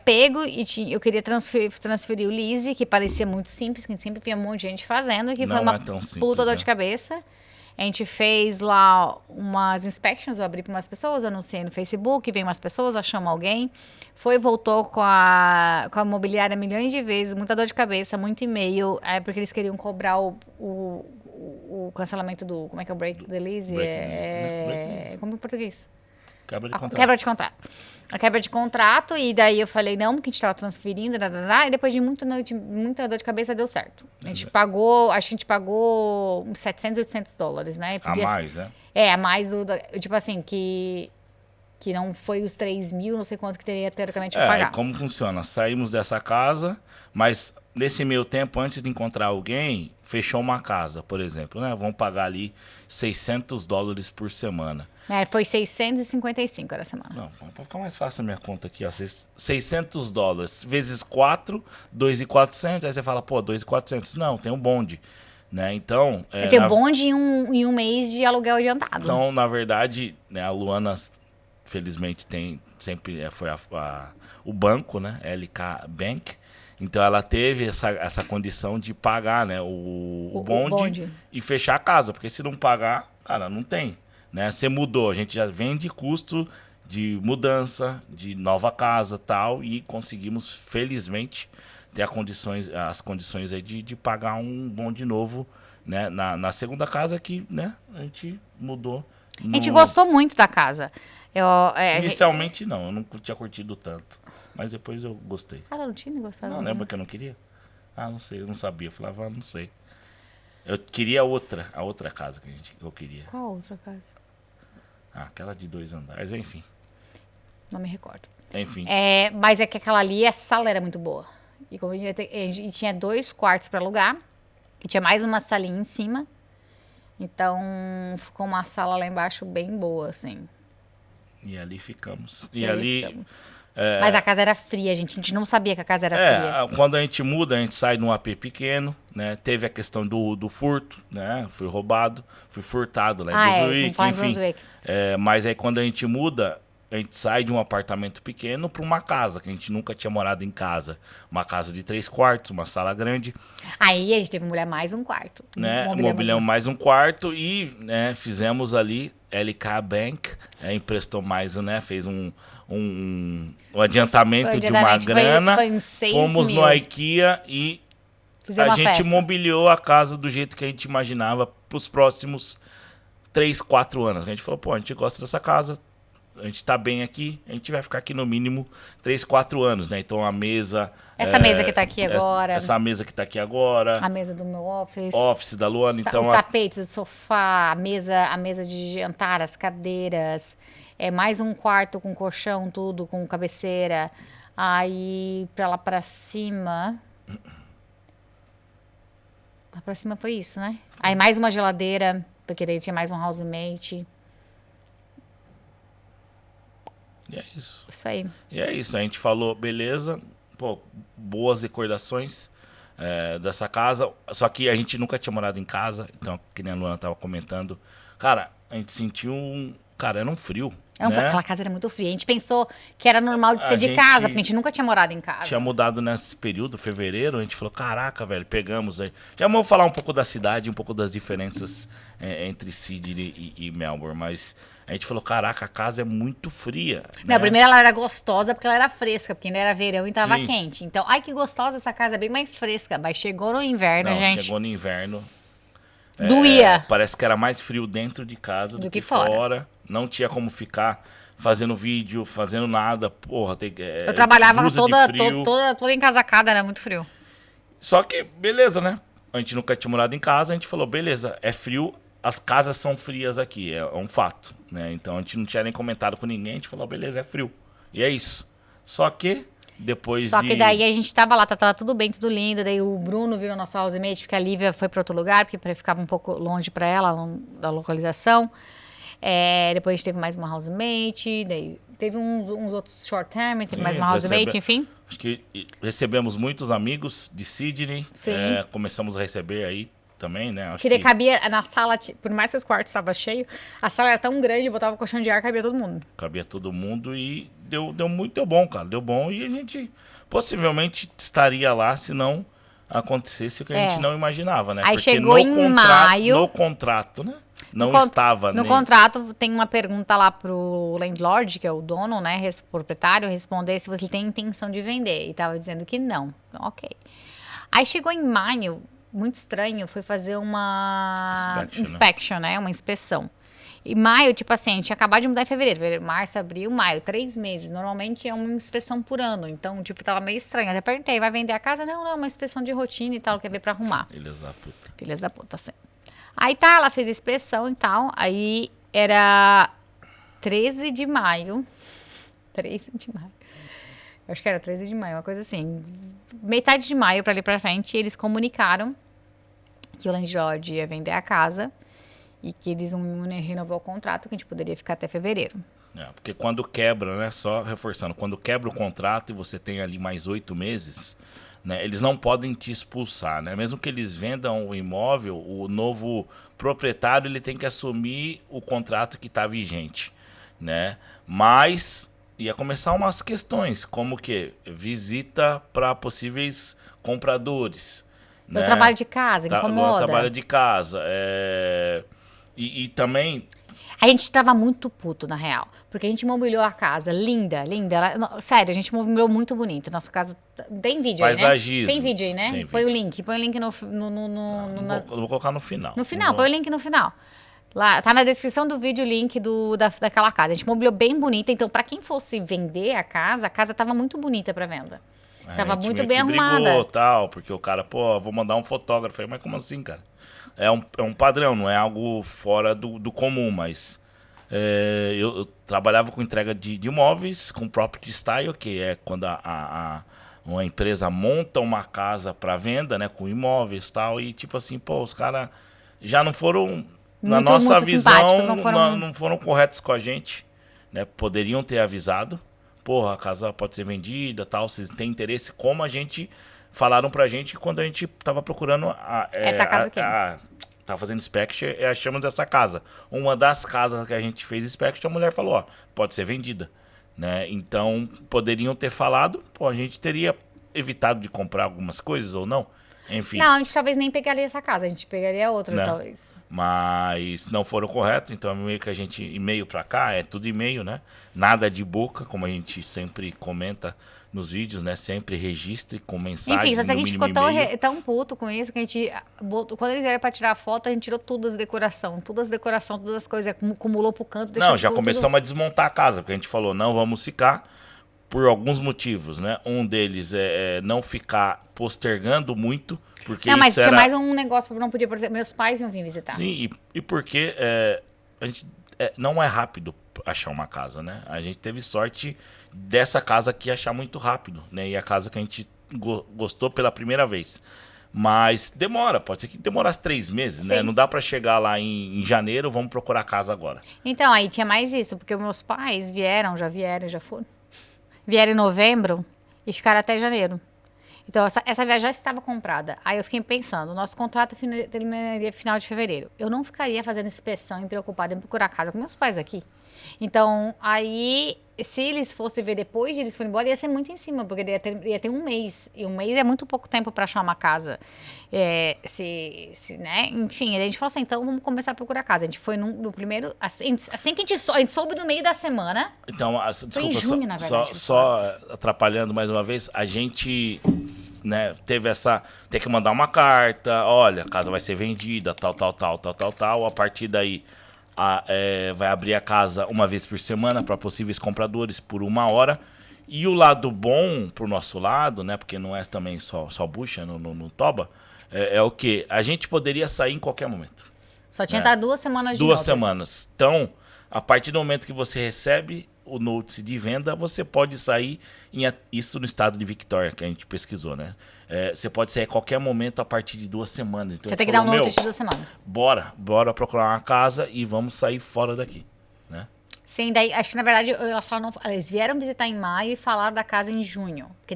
S2: pego e eu queria transferir o lease, que parecia muito simples, que sempre tinha um monte de gente fazendo, que
S1: Não
S2: foi uma
S1: é tão simples,
S2: puta dor
S1: né?
S2: de cabeça. A gente fez lá umas inspections, eu abri para umas pessoas, anunciei no Facebook, veio umas pessoas, achamos alguém. Foi, voltou com a imobiliária milhões de vezes, muita dor de cabeça, muito e-mail, porque eles queriam cobrar o cancelamento do... Como é que é o break the lease?
S1: Break the lease, né? Break the lease.
S2: Como em português?
S1: Quebra de contrato.
S2: Quebra de contrato. A quebra de contrato, e daí eu falei não, porque a gente tava transferindo, e depois de muita dor de cabeça deu certo. A gente pagou, acho que a gente pagou uns 700, 800 dólares, né?
S1: A mais, né?
S2: A mais tipo assim, que não foi os 3 mil, não sei quanto que teria teoricamente que pagar.
S1: Como funciona? Saímos dessa casa, mas nesse meio tempo, antes de encontrar alguém, fechou uma casa, por exemplo, né? Vamos pagar ali 600 dólares por semana.
S2: Foi 655 era a semana.
S1: Não, para ficar mais fácil a minha conta aqui, ó, 600 dólares vezes 4, 2.400, aí você fala, pô, 2.400. Não, tem um bonde, né? Então...
S2: Tem um bonde em um mês de aluguel adiantado.
S1: Então, na verdade, né, a Luana, felizmente, foi o banco, né, LK Bank. Então, ela teve essa condição de pagar, né, o bonde e fechar a casa, porque se não pagar, cara, não tem. Né? Você mudou, a gente já vem de custo de mudança, de nova casa tal, e conseguimos, felizmente, ter as condições aí de pagar um bonde novo, né? Na segunda casa que, né, a gente mudou.
S2: A gente gostou muito da casa.
S1: Inicialmente não, eu não tinha curtido tanto, mas depois eu gostei.
S2: Não tinha gostado.
S1: Não, lembra que eu não queria? Não sei, eu não sabia, eu falava, não sei. Eu queria a outra casa que eu queria.
S2: Qual outra casa?
S1: Aquela de 2 andares, enfim.
S2: Não me recordo.
S1: Enfim.
S2: Mas é que aquela ali, a sala era muito boa. E como a gente tinha 2 quartos para alugar, e tinha mais uma salinha em cima. Então, ficou uma sala lá embaixo bem boa, assim.
S1: E ali ficamos.
S2: Ficamos. Mas a casa era fria, gente. A gente não sabia que a casa era fria.
S1: Quando a gente muda, a gente sai de um AP pequeno, né? Teve a questão do furto, né? Fui roubado, fui furtado lá em Brunswick, enfim. Mas aí quando a gente muda, a gente sai de um apartamento pequeno para uma casa, que a gente nunca tinha morado em casa. Uma casa de 3 quartos, uma sala grande.
S2: Aí a gente teve mulher mais um quarto.
S1: Né? Mobiliamos mais um quarto e, né, fizemos ali, LK Bank, emprestou mais, né? Fez um adiantamento de uma grana.
S2: Foi uns 6
S1: fomos
S2: mil.
S1: no IKEA e
S2: Fizemos
S1: a gente
S2: festa.
S1: mobiliou a casa do jeito que a gente imaginava para os próximos 3, 4 anos. A gente falou, pô, a gente gosta dessa casa, a gente tá bem aqui, a gente vai ficar aqui no mínimo 3, 4 anos, né? Então a mesa...
S2: Essa mesa que tá aqui agora.
S1: Essa mesa que tá aqui agora.
S2: A mesa do meu office.
S1: Office da Luana, então...
S2: Os tapetes, o sofá, a mesa de jantar, as cadeiras... mais um quarto com colchão, tudo, com cabeceira. Aí, pra lá pra cima... Lá pra cima foi isso, né? Aí mais uma geladeira, porque daí tinha mais um housemate.
S1: E é isso.
S2: Isso aí.
S1: E é isso, a gente falou, beleza, pô, boas recordações dessa casa. Só que a gente nunca tinha morado em casa, então, que nem a Luana tava comentando. Cara, a gente sentiu era um frio. Né?
S2: Aquela casa era muito fria. A gente pensou que era normal de ser de casa, porque a gente nunca tinha morado em casa.
S1: Tinha mudado nesse período, fevereiro, a gente falou, caraca, velho, pegamos aí. Já vamos falar um pouco da cidade, um pouco das diferenças entre Sydney e Melbourne, mas a gente falou, caraca, a casa é muito fria.
S2: Não,
S1: né?
S2: primeiro ela era gostosa porque ela era fresca, porque ainda era verão e tava
S1: Sim.
S2: quente. Então, ai que gostosa essa casa, é bem mais fresca. Mas chegou no inverno, gente.
S1: Chegou no inverno.
S2: Doía.
S1: Parece que era mais frio dentro de casa do que fora. Não tinha como ficar fazendo vídeo, fazendo nada. Porra,
S2: eu trabalhava
S1: blusa
S2: toda encasacada, era muito frio.
S1: Só que, beleza, né? A gente nunca tinha morado em casa, a gente falou, beleza, é frio, as casas são frias aqui, é um fato, né? Então a gente não tinha nem comentado com ninguém, a gente falou, beleza, é frio. E é isso. Só que... depois
S2: Só que daí a gente tava lá, tava tudo bem, tudo lindo. Daí o Bruno virou nosso housemate, porque a Lívia foi para outro lugar, porque ficava um pouco longe para ela da localização. Depois a gente teve mais uma housemate, daí teve uns outros short term, teve mais uma housemate, enfim.
S1: Acho que recebemos muitos amigos de Sydney.
S2: Sim.
S1: Começamos a receber aí também, né? Acho
S2: Que cabia na sala, por mais que os quartos estavam cheios, a sala era tão grande, botava o colchão de ar, cabia todo mundo.
S1: Cabia todo mundo e deu bom, cara. Deu bom e a gente possivelmente estaria lá se não acontecesse o que a gente não imaginava, né?
S2: Aí
S1: porque
S2: chegou em maio.
S1: No contrato, né? Não estava
S2: no contrato tem uma pergunta lá pro landlord, que é o dono, né, proprietário, responder se você tem intenção de vender. E tava dizendo que não. Então, ok. Aí chegou em maio, muito estranho, foi fazer uma inspection, né? Uma inspeção. E maio, tipo assim, a gente tinha acabado de mudar em fevereiro, março, abril, maio, 3 meses. Normalmente é uma inspeção por ano, então, tipo, tava meio estranho. Até perguntei, vai vender a casa? Não, é uma inspeção de rotina e tal, quer ver pra arrumar.
S1: Filhas da puta.
S2: Filhas da puta, assim. Aí tá, ela fez a inspeção e tal, aí era 13 de maio. 13 de maio. Eu acho que era 13 de maio, uma coisa assim. Metade de maio, pra ali pra frente, eles comunicaram que o landlord ia vender a casa e que eles não renovou o contrato, que a gente poderia ficar até fevereiro.
S1: Porque quando quebra, né, só reforçando, quando quebra o contrato e você tem ali mais 8 meses, né, eles não podem te expulsar, né? Mesmo que eles vendam o imóvel, o novo proprietário ele tem que assumir o contrato que está vigente, né? Mas ia começar umas questões, como que visita para possíveis compradores.
S2: Eu trabalho de casa, incomoda.
S1: Eu trabalho de casa. E também...
S2: A gente tava muito puto, na real. Porque a gente mobiliou a casa, linda, linda. Sério, a gente mobiliou muito bonito. Nossa casa... Tem vídeo
S1: paisagismo.
S2: Aí, né? Tem vídeo aí, né? Põe o link no...
S1: Vou colocar no final.
S2: No final, põe o link no final. Lá, tá na descrição do vídeo o link daquela casa. A gente mobiliou bem bonita. Então, pra quem fosse vender a casa tava muito bonita pra venda. Tava muito bem arrumada.
S1: Brigou, tal, porque o cara, vou mandar um fotógrafo. Eu falei, mas como assim, cara? É um padrão, não é algo fora do comum, mas eu trabalhava com entrega de imóveis, com property style, que é quando uma empresa monta uma casa para venda, né, com imóveis e tal, e tipo assim, os caras já não foram, na nossa visão, não foram corretos com a gente, né, poderiam ter avisado, a casa pode ser vendida, tal, vocês têm interesse, como a gente... Falaram pra gente quando a gente tava procurando
S2: essa casa aqui.
S1: Tava fazendo inspection e achamos essa casa. Uma das casas que a gente fez inspection, a mulher falou, pode ser vendida, né? Então, poderiam ter falado, a gente teria evitado de comprar algumas coisas ou não. Enfim.
S2: Não, a gente talvez nem pegaria essa casa, a gente pegaria outra, né? Talvez.
S1: Mas não foram corretos, então meio que a gente, e-mail pra cá, é tudo e-mail, né? Nada de boca, como a gente sempre comenta nos vídeos, né? Sempre registre com mensagens.
S2: Enfim, só que a gente ficou tão puto com isso que a gente quando eles vieram pra tirar a foto, a gente tirou todas as decorações, todas as coisas, acumulou pro canto.
S1: Não, já começamos a desmontar a casa, porque a gente falou, não vamos ficar por alguns motivos, né? Um deles é não ficar postergando muito, porque
S2: não, mas tinha mais um negócio que eu não podia, meus pais iam vir visitar.
S1: Sim, e porque a gente não é rápido achar uma casa, né? A gente teve sorte dessa casa aqui achar muito rápido, né? E a casa que a gente gostou pela primeira vez. Mas demora, pode ser que demorasse 3 meses, né? Não dá pra chegar lá em janeiro, vamos procurar casa agora.
S2: Então, aí tinha mais isso, porque meus pais já foram. Vieram em novembro e ficaram até janeiro. Então, essa viagem já estava comprada. Aí eu fiquei pensando, o nosso contrato terminaria final de fevereiro. Eu não ficaria fazendo inspeção e preocupada em procurar casa com meus pais aqui. Então, aí, se eles fossem ver depois de eles forem embora, ia ser muito em cima, porque ia ter um mês. E um mês é muito pouco tempo para achar uma casa. Né? Enfim, a gente falou assim, então vamos começar a procurar casa. A gente foi no primeiro... Assim que a gente soube no meio da semana...
S1: Então, desculpa,
S2: em junho, na verdade,
S1: só atrapalhando mais uma vez, a gente... Né, tem que mandar uma carta, olha, a casa vai ser vendida, tal. A partir daí, vai abrir a casa uma vez por semana para possíveis compradores por 1 hora. E o lado bom pro nosso lado, né, porque não é também só bucha no Toba, é o que? A gente poderia sair em qualquer momento.
S2: Só tinha dado 2 semanas de
S1: 2 semanas. Então, a partir do momento que você recebe o notice de venda, você pode sair, isso no estado de Victoria, que a gente pesquisou, né? Você pode sair a qualquer momento a partir de 2 semanas. Então,
S2: Você tem que dar um notice de 2 semanas.
S1: Bora procurar uma casa e vamos sair fora daqui, né?
S2: Sim, daí, acho que na verdade eles vieram visitar em maio e falaram da casa em junho. Porque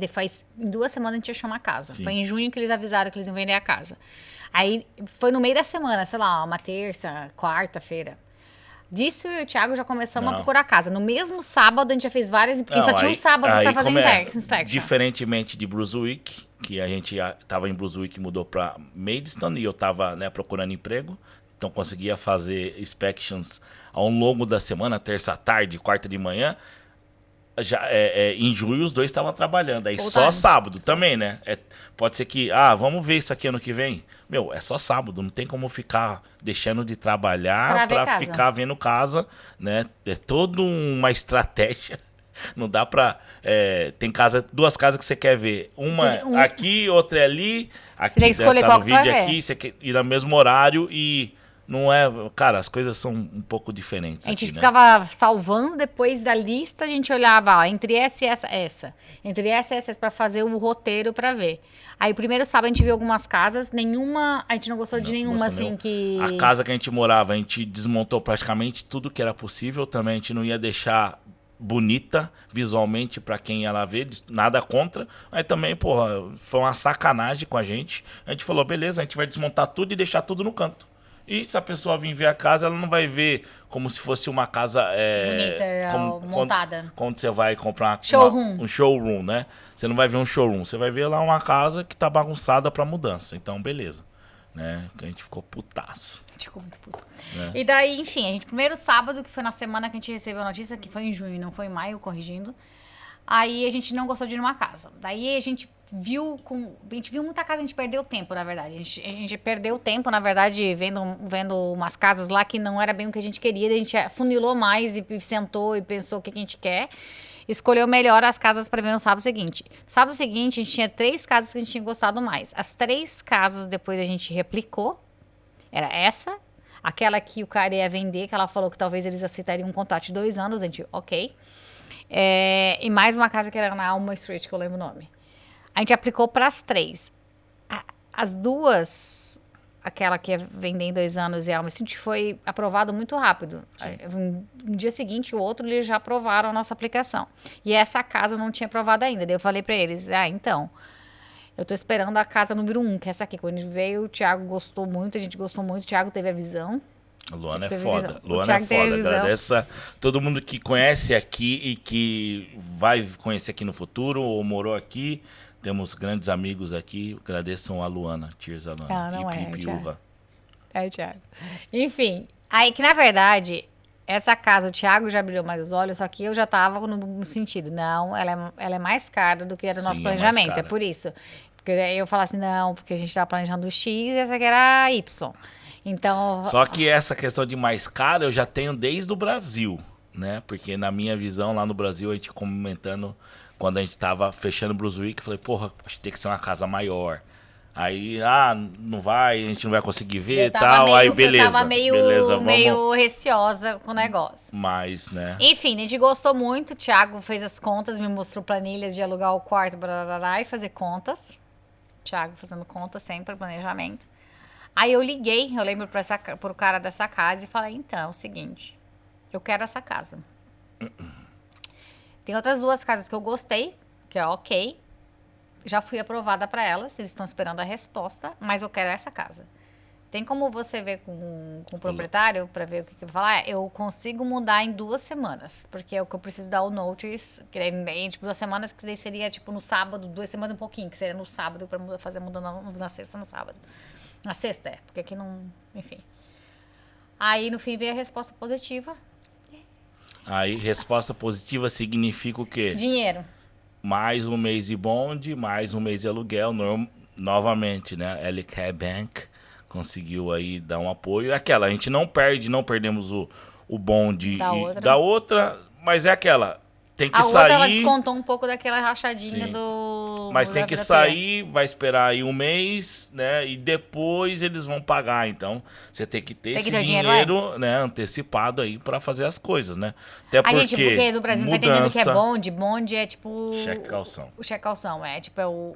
S2: em 2 semanas a gente achou uma casa.
S1: Sim.
S2: Foi em junho que eles avisaram que eles iam vender a casa. Aí foi no meio da semana, sei lá, uma terça, quarta-feira. Disso eu e o Thiago já começamos a procurar casa. No mesmo sábado a gente já fez várias, porque só tinha um sábado pra fazer inspection.
S1: Diferentemente de Brunswick, que a gente tava em Brunswick e mudou pra Maidstone e eu tava, né, procurando emprego. Então conseguia fazer inspections ao longo da semana, terça à tarde, quarta de manhã. Já, em julho os dois estavam trabalhando. Aí só sábado também, né? Pode ser que, vamos ver isso aqui ano que vem. Meu, é só sábado, não tem como ficar deixando de trabalhar pra ficar vendo casa, né? É toda uma estratégia. Não dá pra... tem 2 casas que você quer ver. Uma aqui, outra ali. Aqui,
S2: você tem que escolher
S1: tá
S2: qual
S1: no vídeo
S2: que vai
S1: aqui, você quer ir no mesmo horário e... Não é... Cara, as coisas são um pouco diferentes.
S2: A gente
S1: aqui,
S2: ficava salvando, depois da lista a gente olhava, entre essa e essa. Entre essa e essa, pra fazer o roteiro pra ver. Aí, primeiro sábado, a gente viu algumas casas, nenhuma... A gente não gostou de nenhuma, assim, que...
S1: A casa que a gente morava, a gente desmontou praticamente tudo que era possível. Também a gente não ia deixar bonita visualmente pra quem ia lá ver, nada contra. Aí também, porra, foi uma sacanagem com a gente. A gente falou, beleza, a gente vai desmontar tudo e deixar tudo no canto. E se a pessoa vir ver a casa, ela não vai ver como se fosse uma casa...
S2: bonita, montada.
S1: Quando você vai comprar
S2: um
S1: showroom, né? Você não vai ver um showroom, você vai ver lá uma casa que tá bagunçada pra mudança. Então, beleza. Né? A gente ficou putaço.
S2: A gente ficou muito puto. Né? E daí, enfim, primeiro sábado, que foi na semana que a gente recebeu a notícia, que foi em junho, não foi em maio, corrigindo. Aí a gente não gostou de ir numa casa. Daí a gente viu muita casa, a gente perdeu tempo, na verdade. A gente perdeu tempo, na verdade, vendo umas casas lá que não era bem o que a gente queria. A gente funilou mais e sentou e pensou o que a gente quer. Escolheu melhor as casas para ver no sábado seguinte. No sábado seguinte, a gente tinha 3 casas que a gente tinha gostado mais. As 3 casas depois a gente replicou. Era essa, aquela que o cara ia vender, que ela falou que talvez eles aceitariam um contrato de 2 anos. A gente, ok. E mais uma casa que era na Alma Street, que eu lembro o nome. A gente aplicou para as 3. As 2, aquela que ia vender em 2 anos e a Alma Street, foi aprovado muito rápido. No dia seguinte, o outro, eles já aprovaram a nossa aplicação. E essa casa não tinha aprovado ainda. Daí eu falei para eles, então, eu tô esperando a casa número 1, que é essa aqui. Quando a gente veio, o Thiago gostou muito, a gente gostou muito, o Thiago teve a visão.
S1: A Luana é foda. Luana é foda. Agradeço a todo mundo que conhece aqui e que vai conhecer aqui no futuro ou morou aqui. Temos grandes amigos aqui. Agradeçam a Luana. Cheers, a Luana.
S2: Não é, o Thiago. Enfim, aí que na verdade, essa casa, o Thiago já abriu mais os olhos, só que eu já tava no sentido. Não, ela é mais cara do que era o nosso planejamento. É por isso. Porque aí eu falo assim, não, porque a gente tava planejando o X e essa aqui era Y. Então...
S1: Só que essa questão de mais caro eu já tenho desde o Brasil, né? Porque na minha visão, lá no Brasil, a gente comentando, quando a gente tava fechando o Brunswick, eu falei, porra, acho que tem que ser uma casa maior. Aí, não vai, a gente não vai conseguir ver e tal. Aí, beleza.
S2: Eu tava meio receosa com o negócio.
S1: Mas, né?
S2: Enfim, a gente gostou muito. O Thiago fez as contas, me mostrou planilhas de alugar o quarto, e fazer contas. Thiago fazendo contas sempre, planejamento. Aí eu liguei, eu lembro pro cara dessa casa e falei, então, é o seguinte, eu quero essa casa. Tem outras 2 casas que eu gostei, que é ok. Já fui aprovada para elas, eles estão esperando a resposta, mas eu quero essa casa. Tem como você ver com o proprietário para ver o que vai falar? Eu consigo mudar em 2 semanas, porque é o que eu preciso dar o notice, que daí, tipo, 2 semanas, que daí seria, tipo, no sábado, 2 semanas e um pouquinho, que seria no sábado, para fazer mudando na sexta, no sábado. Na sexta, porque aqui não... Enfim. Aí, no fim, veio a resposta positiva.
S1: Aí, resposta positiva significa o quê?
S2: Dinheiro.
S1: Mais um mês de bonde, mais um mês de aluguel. Novamente, né? LK Bank conseguiu aí dar um apoio. É aquela, a gente não perdemos o bonde
S2: da outra,
S1: mas é aquela... tem que
S2: A outra, ela
S1: sair.
S2: descontou um pouco daquela rachadinha
S1: Sim.
S2: do...
S1: Mas
S2: da
S1: tem que
S2: Vida
S1: sair, vai esperar aí um mês, né? E depois eles vão pagar. Então, você tem que ter
S2: Tem que
S1: esse
S2: ter o dinheiro
S1: dinheiro,
S2: antes.
S1: né, antecipado aí pra fazer as coisas, né? Até
S2: A gente, porque do Brasil não tá entendendo o que é
S1: mudança,
S2: bonde. Bonde é tipo...
S1: cheque calção.
S2: O cheque calção, tipo,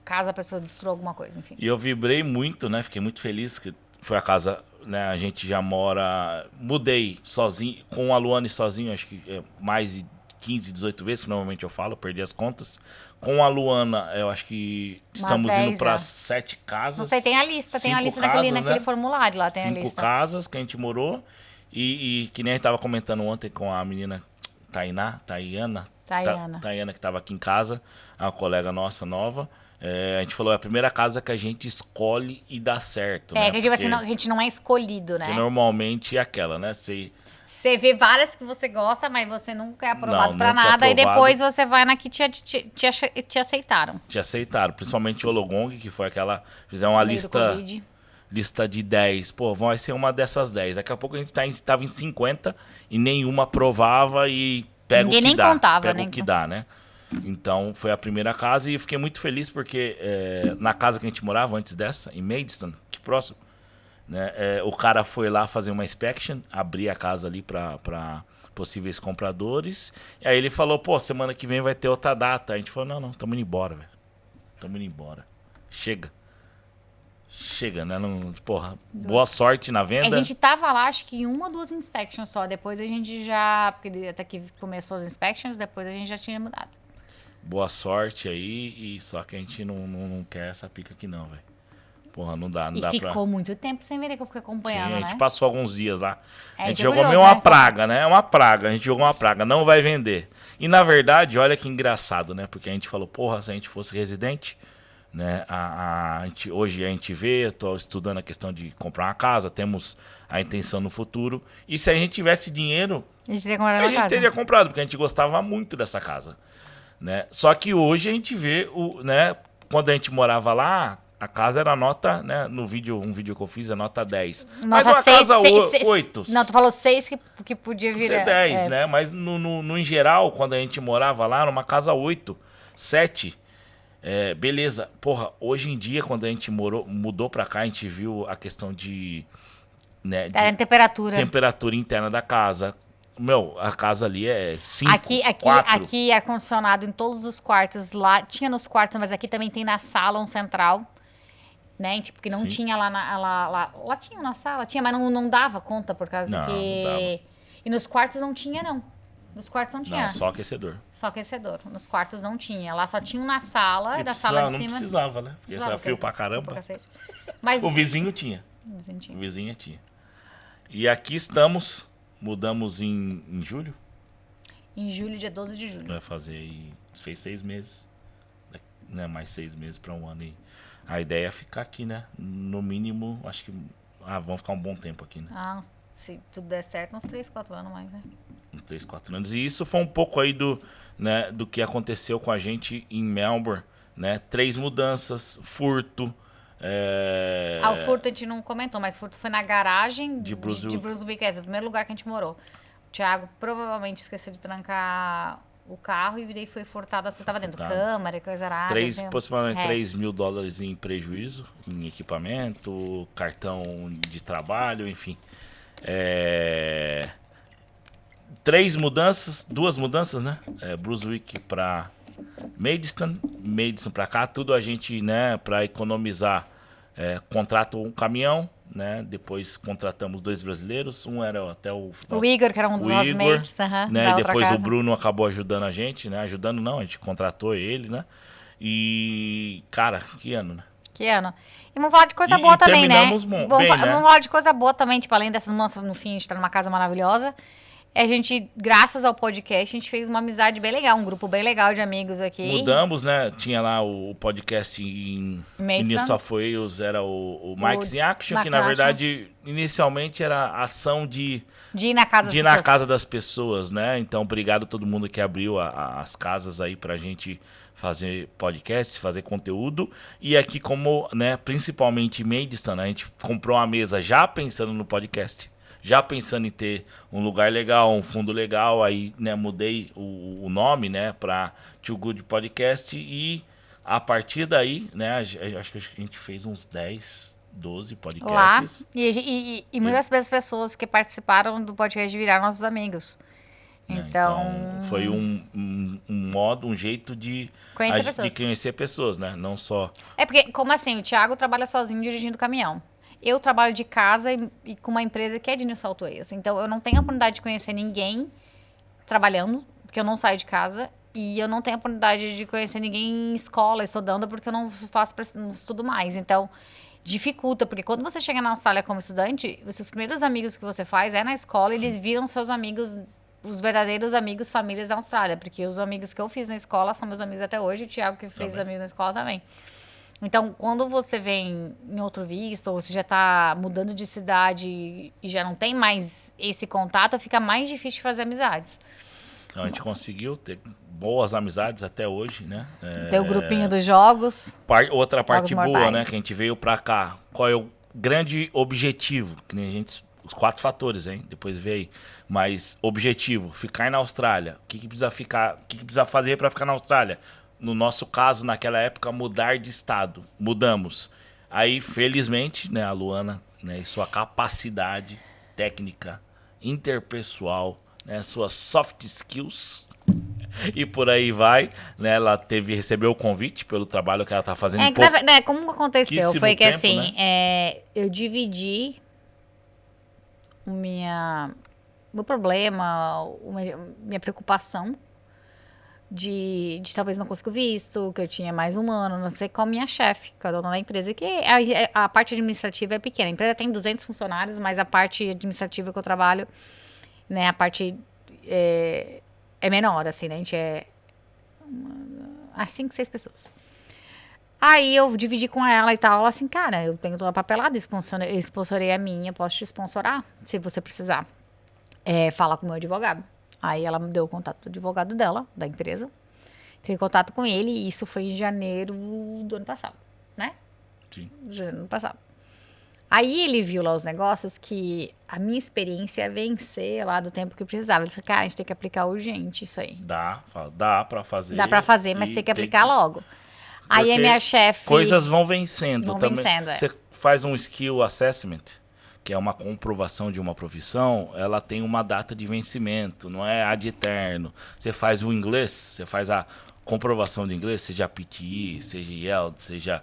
S2: caso a pessoa destrua alguma coisa, enfim.
S1: E eu vibrei muito, né? Fiquei muito feliz que foi a casa, né? A gente já mora... Mudei sozinho, com a Luane sozinho, acho que é mais de 15, 18 vezes, que normalmente eu falo, perdi as contas. Com a Luana, eu acho que estamos
S2: 10
S1: indo para
S2: já.
S1: 7 casas.
S2: Não sei, tem a lista
S1: 5
S2: naquele,
S1: casas, né?
S2: formulário lá, tem a
S1: 5
S2: lista.
S1: casas que a gente morou. E que nem a gente tava comentando ontem com a menina Tayana, que tava aqui em casa, a colega nossa nova. A gente falou, é a primeira casa que a gente escolhe e dá certo, né?
S2: Que tipo assim, a gente não é escolhido, né?
S1: Porque normalmente é aquela, né?
S2: Você vê várias que você gosta, mas você nunca é aprovado
S1: Não,
S2: pra
S1: nunca é
S2: nada. E
S1: aprovado.
S2: depois você vai na que te aceitaram.
S1: Te aceitaram, principalmente o Ologong, que foi aquela... Fizeram uma
S2: No meio do Covid.
S1: lista de 10. Pô, vai ser uma dessas 10. Daqui a pouco a gente tava em 50 e nenhuma aprovava e pega
S2: Ninguém
S1: o que
S2: nem
S1: dá.
S2: contava,
S1: pega
S2: nem
S1: o que dá, né? Então, foi a primeira casa e eu fiquei muito feliz porque na casa que a gente morava antes dessa, em Maidstone, que próximo, né, o cara foi lá fazer uma inspection, abrir a casa ali para possíveis compradores. E aí ele falou, pô, semana que vem vai ter outra data. A gente falou, não, estamos indo embora, velho. Estamos indo embora. Chega, né? Não, porra, boa sorte na venda.
S2: A gente tava lá, acho que em 1 ou 2 inspections só. Depois a gente já... Porque até que começou as inspections, depois a gente já tinha mudado.
S1: Boa sorte aí, e só que a gente não quer essa pica aqui não, velho. Porra, não dá
S2: E ficou
S1: pra...
S2: muito tempo sem ver que eu fiquei acompanhando,
S1: Sim, a
S2: né?
S1: gente passou alguns dias lá. A gente
S2: é
S1: jogou
S2: curioso,
S1: meio uma
S2: né?
S1: praga, né? Uma praga, a gente jogou uma praga, não vai vender. E na verdade, olha que engraçado, né? Porque a gente falou, porra, se a gente fosse residente, né? Hoje a gente vê, eu tô estudando a questão de comprar uma casa, temos a intenção no futuro. E se a gente tivesse dinheiro,
S2: A gente teria comprado
S1: a
S2: uma
S1: gente
S2: casa.
S1: teria comprado, porque a gente gostava muito dessa casa. Né? Só que hoje a gente vê, né? Quando a gente morava lá, a casa era nota, né? Um vídeo que eu fiz é nota 10. Mas uma casa 8.
S2: Não, tu falou 6 que podia
S1: Ser
S2: virar.
S1: 10, né? Mas no em geral, quando a gente morava lá, era uma casa 8, 7. Beleza. Porra, hoje em dia, quando a gente mudou pra cá, a gente viu a questão de... Né, de temperatura interna da casa. Meu, a casa ali é 5, 4.
S2: Aqui ar-condicionado em todos os quartos. Lá tinha nos quartos, mas aqui também tem na sala um central. Né? Tipo, que não
S1: Sim.
S2: tinha lá tinha na sala, tinha, mas não dava conta, por causa
S1: Não,
S2: que...
S1: não dava.
S2: E nos quartos não tinha, não. Nos quartos não tinha.
S1: Não, só aquecedor.
S2: Só aquecedor. Nos quartos não tinha. Lá só tinha um na sala, e da sala de
S1: não
S2: cima...
S1: precisava, né? Porque
S2: Precisava,
S1: esse frio pra
S2: pra
S1: caramba.
S2: cacete. Mas...
S1: O vizinho tinha.
S2: tinha.
S1: O vizinho tinha. E aqui estamos, mudamos em julho.
S2: Em julho, dia 12 de julho.
S1: Vai fazer aí, fez 6 meses, né? Mais 6 meses para um ano. E a ideia é ficar aqui, né? No mínimo, acho que vamos ficar um bom tempo aqui, né?
S2: Se tudo der certo, uns 3, 4 anos mais, né?
S1: 3, 4 anos. E isso foi um pouco aí do que aconteceu com a gente em Melbourne, né? 3 mudanças, furto.
S2: O furto a gente não comentou, mas furto foi na garagem
S1: de
S2: Brunswick, que é o primeiro lugar que a gente morou. O Thiago provavelmente esqueceu de trancar o carro e daí foi furtado as coisas que estavam dentro. Câmera e coisa arada.
S1: Aproximadamente $3 mil em prejuízo, em equipamento, cartão de trabalho, enfim. 3 mudanças, 2 mudanças, né? Brunswick para Maidstone para cá, tudo a gente, né, para economizar, contratou um caminhão, né? Depois contratamos 2 brasileiros, um era até o
S2: Igor, que era um dos housemates,
S1: né? E depois o Bruno acabou ajudando a gente, né? Ajudando não, a gente contratou ele, né? E, cara, que ano, né?
S2: Que ano. E vamos falar de coisa boa também, né?
S1: Vamos
S2: falar de coisa boa também, tipo, além dessas mudanças, no fim, a gente tá numa casa maravilhosa. A gente, graças ao podcast, a gente fez uma amizade bem legal, um grupo bem legal de amigos aqui.
S1: Mudamos, né? Tinha lá o podcast em New South Wales, era o Mike's in Action, que na verdade, inicialmente era ação de ir na casa das pessoas, né? Então, obrigado a todo mundo que abriu as casas aí pra gente fazer podcast, fazer conteúdo. E aqui, como, né, principalmente em Maidstone, a gente comprou uma mesa já pensando no podcast. já pensando em ter um lugar legal, um fundo legal, aí, né, mudei o nome, né, para Too Good Podcast e a partir daí, né, acho que a gente fez uns 10, 12
S2: Lá,
S1: podcasts.
S2: e muitas vezes pessoas que participaram do podcast viraram nossos amigos. Então,
S1: foi um modo, um jeito de conhecer pessoas, né? Não só...
S2: É porque, como assim, o Thiago trabalha sozinho dirigindo caminhão. Eu trabalho de casa e com uma empresa que é de New South Wales. Então, eu não tenho a oportunidade de conhecer ninguém trabalhando, porque eu não saio de casa. E eu não tenho a oportunidade de conhecer ninguém em escola, estudando, porque eu não não estudo mais. Então, dificulta, porque quando você chega na Austrália como estudante, os seus primeiros amigos que você faz é na escola, eles viram seus amigos, os verdadeiros amigos, famílias da Austrália, porque os amigos que eu fiz na escola são meus amigos até hoje, o Thiago que fez os amigos na escola também. Então, quando você vem em outro visto, ou você já está mudando de cidade e já não tem mais esse contato, fica mais difícil de fazer amizades.
S1: Então, a gente conseguiu ter boas amizades até hoje, né?
S2: Tem o grupinho dos jogos.
S1: Outra parte boa,
S2: mortais,
S1: né? Que a gente veio pra cá. Qual é o grande objetivo? Que nem a gente... Os 4 fatores, hein? Depois vê aí. Mas objetivo, ficar na Austrália. O que precisa ficar? O que precisa fazer para ficar na Austrália? No nosso caso, naquela época, mudar de estado. Mudamos. Aí, felizmente, né, a Luana, né, e sua capacidade técnica, interpessoal, né, suas soft skills e por aí vai, né? Ela recebeu o convite pelo trabalho que ela tá fazendo.
S2: Como aconteceu? Foi que
S1: tempo,
S2: assim,
S1: né?
S2: eu dividi meu problema, minha preocupação de talvez não conseguir o visto, que eu tinha mais um ano, não sei, com a minha chefe, com a dona da empresa, que a parte administrativa é pequena. A empresa tem 200 funcionários, mas a parte administrativa que eu trabalho, né, a parte é menor, assim, né, a gente é 5, 6 pessoas. Aí eu dividi com ela e tal, ela assim, cara, eu tenho toda a papelada, eu sponsorei a minha, posso te sponsorar, se você precisar. Fala com o meu advogado. Aí ela me deu o contato do advogado dela, da empresa. Tive contato com ele e isso foi em janeiro do ano passado, né?
S1: Sim.
S2: Janeiro do ano passado. Aí ele viu lá os negócios que a minha experiência ia vencer lá do tempo que precisava. Ele falou, cara, a gente tem que aplicar urgente isso aí.
S1: Dá pra fazer.
S2: Dá pra fazer, mas tem que aplicar logo. Aí a minha chefe...
S1: Coisas vão vencendo também.
S2: Vencendo,
S1: Você faz um skill assessment, que é uma comprovação de uma profissão, ela tem uma data de vencimento, não é ad eterno. Você faz o inglês, você faz a comprovação de inglês, seja PTE, seja IELTS, seja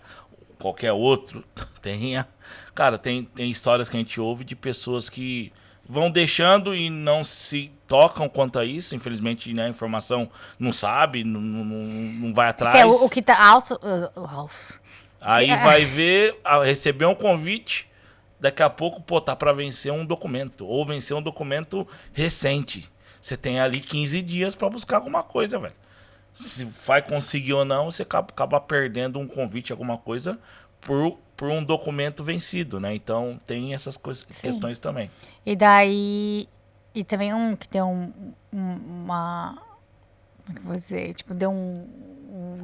S1: qualquer outro, cara, tem histórias que a gente ouve de pessoas que vão deixando e não se tocam quanto a isso, infelizmente, né, a informação não sabe, não vai atrás.
S2: O que tá...
S1: Aí vai ver, receber um convite, daqui a pouco, tá para vencer um documento, ou vencer um documento recente. Você tem ali 15 dias para buscar alguma coisa, velho. Se vai conseguir ou não, você acaba perdendo um convite, alguma coisa, por um documento vencido, né? Então, tem essas questões também.
S2: E daí... E também que tem uma... Como é que eu vou dizer? Tipo, deu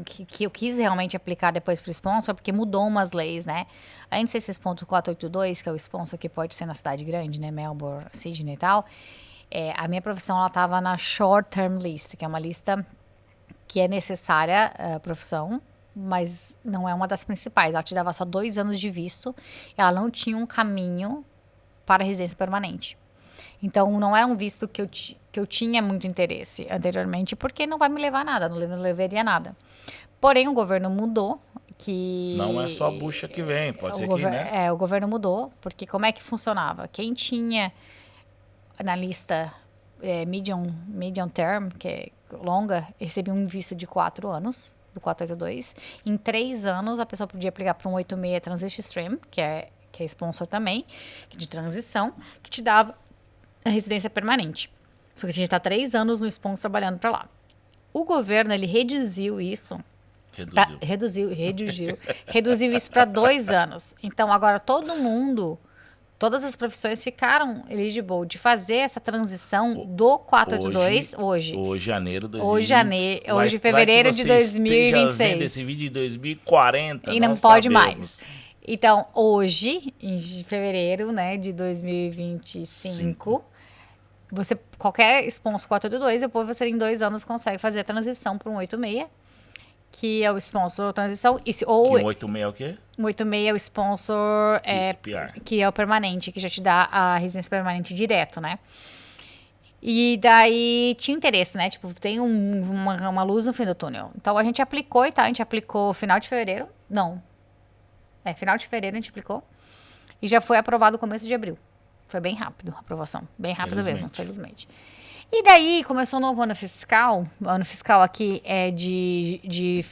S2: que eu quis realmente aplicar depois pro sponsor, porque mudou umas leis, né? Além de ser esse ponto 482, que é o sponsor que pode ser na cidade grande, né? Melbourne, Sydney e tal. A minha profissão, ela tava na Short Term List, que é uma lista que é necessária, a profissão, mas não é uma das principais. Ela te dava só 2 anos de visto. Ela não tinha um caminho para residência permanente. Então, não era um visto que eu tinha muito interesse anteriormente, porque não vai me levar a nada, não levaria a nada. Porém, o governo mudou, que...
S1: Não é só a bucha que vem, pode ser que, né?
S2: O governo mudou, porque como é que funcionava? Quem tinha na lista medium term, que é longa, recebia um visto de 4 anos, do 482. Em 3 anos, a pessoa podia aplicar para um 86 Transition Stream, que é sponsor também, de transição, que te dava a residência permanente. Só que a gente está 3 anos no sponsor trabalhando para lá. O governo, ele reduziu isso. Reduziu isso para 2 anos. Então, agora todas as profissões ficaram eligible de fazer essa transição do 482 hoje. Hoje, fevereiro de 2026.
S1: Vendo esse vídeo em 2040.
S2: E não pode mais. Então, hoje, em fevereiro, né, de 2025, qualquer sponsor 482, depois você em 2 anos consegue fazer a transição para um 86, que é o sponsor transição, ou
S1: Que um 86 é o quê?
S2: o 86 é o sponsor
S1: PR.
S2: que é o permanente, que já te dá a residência permanente direto, né? E daí tinha interesse, né? Tipo, tem uma luz no fim do túnel. Então a gente aplicou e tal, a gente aplicou final de fevereiro. Não. Final de fevereiro a gente aplicou. E já foi aprovado no começo de abril. Foi bem rápido a aprovação. Bem rápido mesmo, felizmente. E daí começou o novo ano fiscal. O ano fiscal aqui é de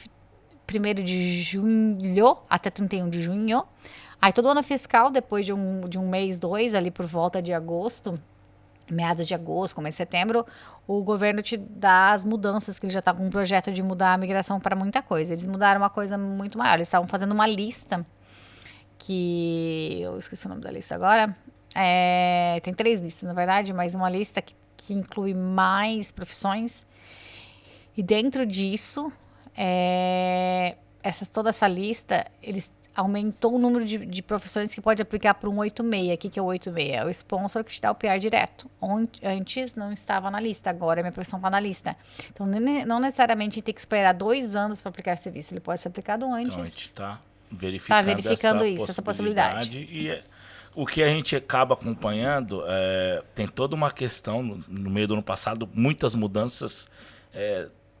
S2: 1º de julho até 31 de junho. Aí todo ano fiscal, depois de um mês, 2, ali por volta de agosto, meados de agosto, começo de setembro, o governo te dá as mudanças, que ele já está com um projeto de mudar a migração para muita coisa. Eles mudaram uma coisa muito maior. Eles estavam fazendo uma lista que... Eu esqueci o nome da lista agora. Tem 3 listas, na verdade, mas uma lista que inclui mais profissões. E dentro disso, toda essa lista, eles aumentou o número de profissões que pode aplicar para um 86. O que é o 86? É o sponsor que te dá o PR direto. Antes não estava na lista, agora a minha profissão está na lista. Então, não necessariamente tem que esperar 2 anos para aplicar esse serviço. Ele pode ser aplicado antes.
S1: Então, a gente está verificando
S2: essa possibilidade.
S1: E o que a gente acaba acompanhando, tem toda uma questão, no meio do ano passado, muitas mudanças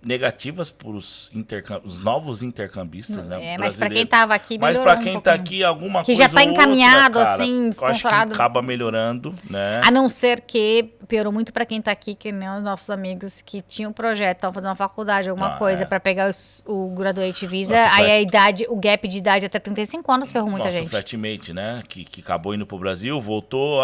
S1: negativas para os novos intercambistas, né?
S2: Mas para quem estava aqui,
S1: melhorou. Mas para quem está aqui, alguma
S2: que
S1: coisa
S2: já está encaminhado,
S1: outra, cara,
S2: assim, esponsorado.
S1: Acho que acaba melhorando, né?
S2: A não ser que piorou muito para quem está aqui, que nem os nossos amigos que tinham um projeto, estavam fazendo uma faculdade, alguma coisa, para pegar o Graduate Visa. Aí a idade, o gap de idade até 35 anos ferrou muita gente.
S1: Nosso flatmate, né? Que acabou indo pro Brasil, voltou.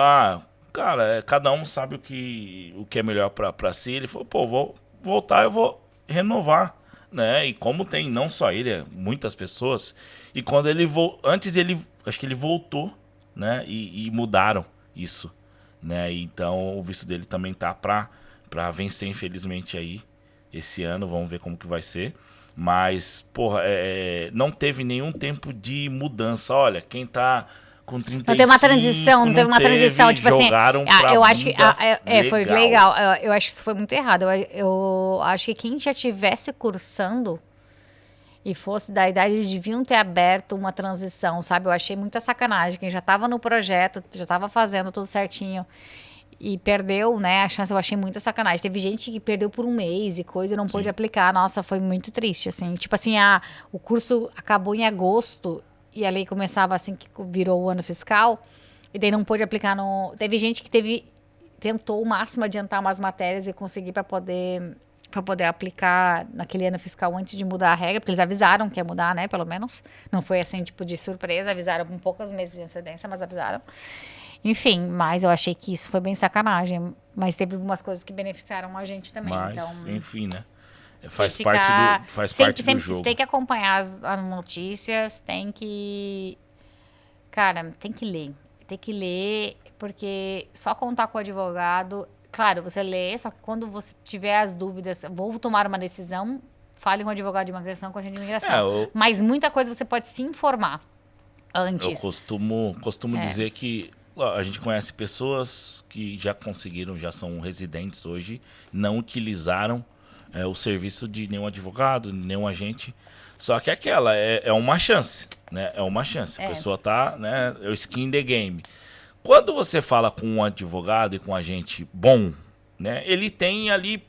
S1: Cara, cada um sabe o que é melhor para si. Ele falou, pô, vou voltar, eu vou renovar, né? E como tem não só ele, muitas pessoas. E quando ele antes acho que ele voltou, né? E mudaram isso, né? Então o visto dele também tá para vencer, infelizmente, aí esse ano. Vamos ver como que vai ser. Mas, porra, não teve nenhum tempo de mudança. Olha, quem tá com 35...
S2: Não teve uma transição, não teve uma transição, tipo assim... Eu acho que foi legal. Eu acho que isso foi muito errado. Eu acho que quem já tivesse cursando e fosse da idade, deviam ter aberto uma transição, sabe? Eu achei muita sacanagem. Quem já estava no projeto, já estava fazendo tudo certinho e perdeu, né, a chance, eu achei muita sacanagem. Teve gente que perdeu por um mês e coisa e não pôde aplicar. Nossa, foi muito triste, assim. Tipo assim, o curso acabou em agosto e a lei começava assim que virou o ano fiscal, e daí não pôde aplicar no... Teve gente que tentou o máximo adiantar umas matérias e conseguir para poder aplicar naquele ano fiscal antes de mudar a regra, porque eles avisaram que ia mudar, né, pelo menos. Não foi assim, tipo, de surpresa, avisaram com poucos meses de antecedência, mas avisaram. Enfim, mas eu achei que isso foi bem sacanagem. Mas teve algumas coisas que beneficiaram a gente também.
S1: Mas,
S2: então,
S1: enfim, né? Faz parte do jogo.
S2: Você tem que acompanhar as notícias, tem que... Cara, tem que ler. Tem que ler, porque só contar com o advogado... Claro, você lê, só que quando você tiver as dúvidas, vou tomar uma decisão, fale com o advogado de imigração, com a agente de imigração. Mas muita coisa você pode se informar antes.
S1: Eu costumo dizer que a gente conhece pessoas que já conseguiram, já são residentes hoje, não utilizaram o serviço de nenhum advogado, nenhum agente. Só que é uma chance, né? É uma chance. A pessoa tá, né? É o skin in the game. Quando você fala com um advogado e com um agente bom, né? Ele tem ali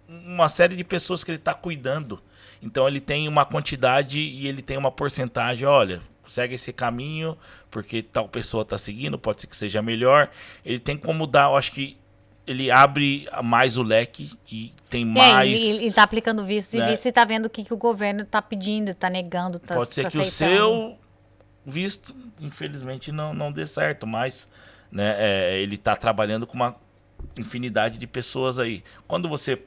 S1: uma série de pessoas que ele está cuidando. Então ele tem uma quantidade e ele tem uma porcentagem. Olha, segue esse caminho porque tal pessoa está seguindo, pode ser que seja melhor. Ele tem como dar, eu acho que ele abre mais o leque e tem mais...
S2: Ele está aplicando visto, né? E visto e está vendo o que o governo está pedindo, está negando, está
S1: pode ser que aceitando. O seu visto, infelizmente, não dê certo, mas né, ele está trabalhando com uma infinidade de pessoas aí. Quando você...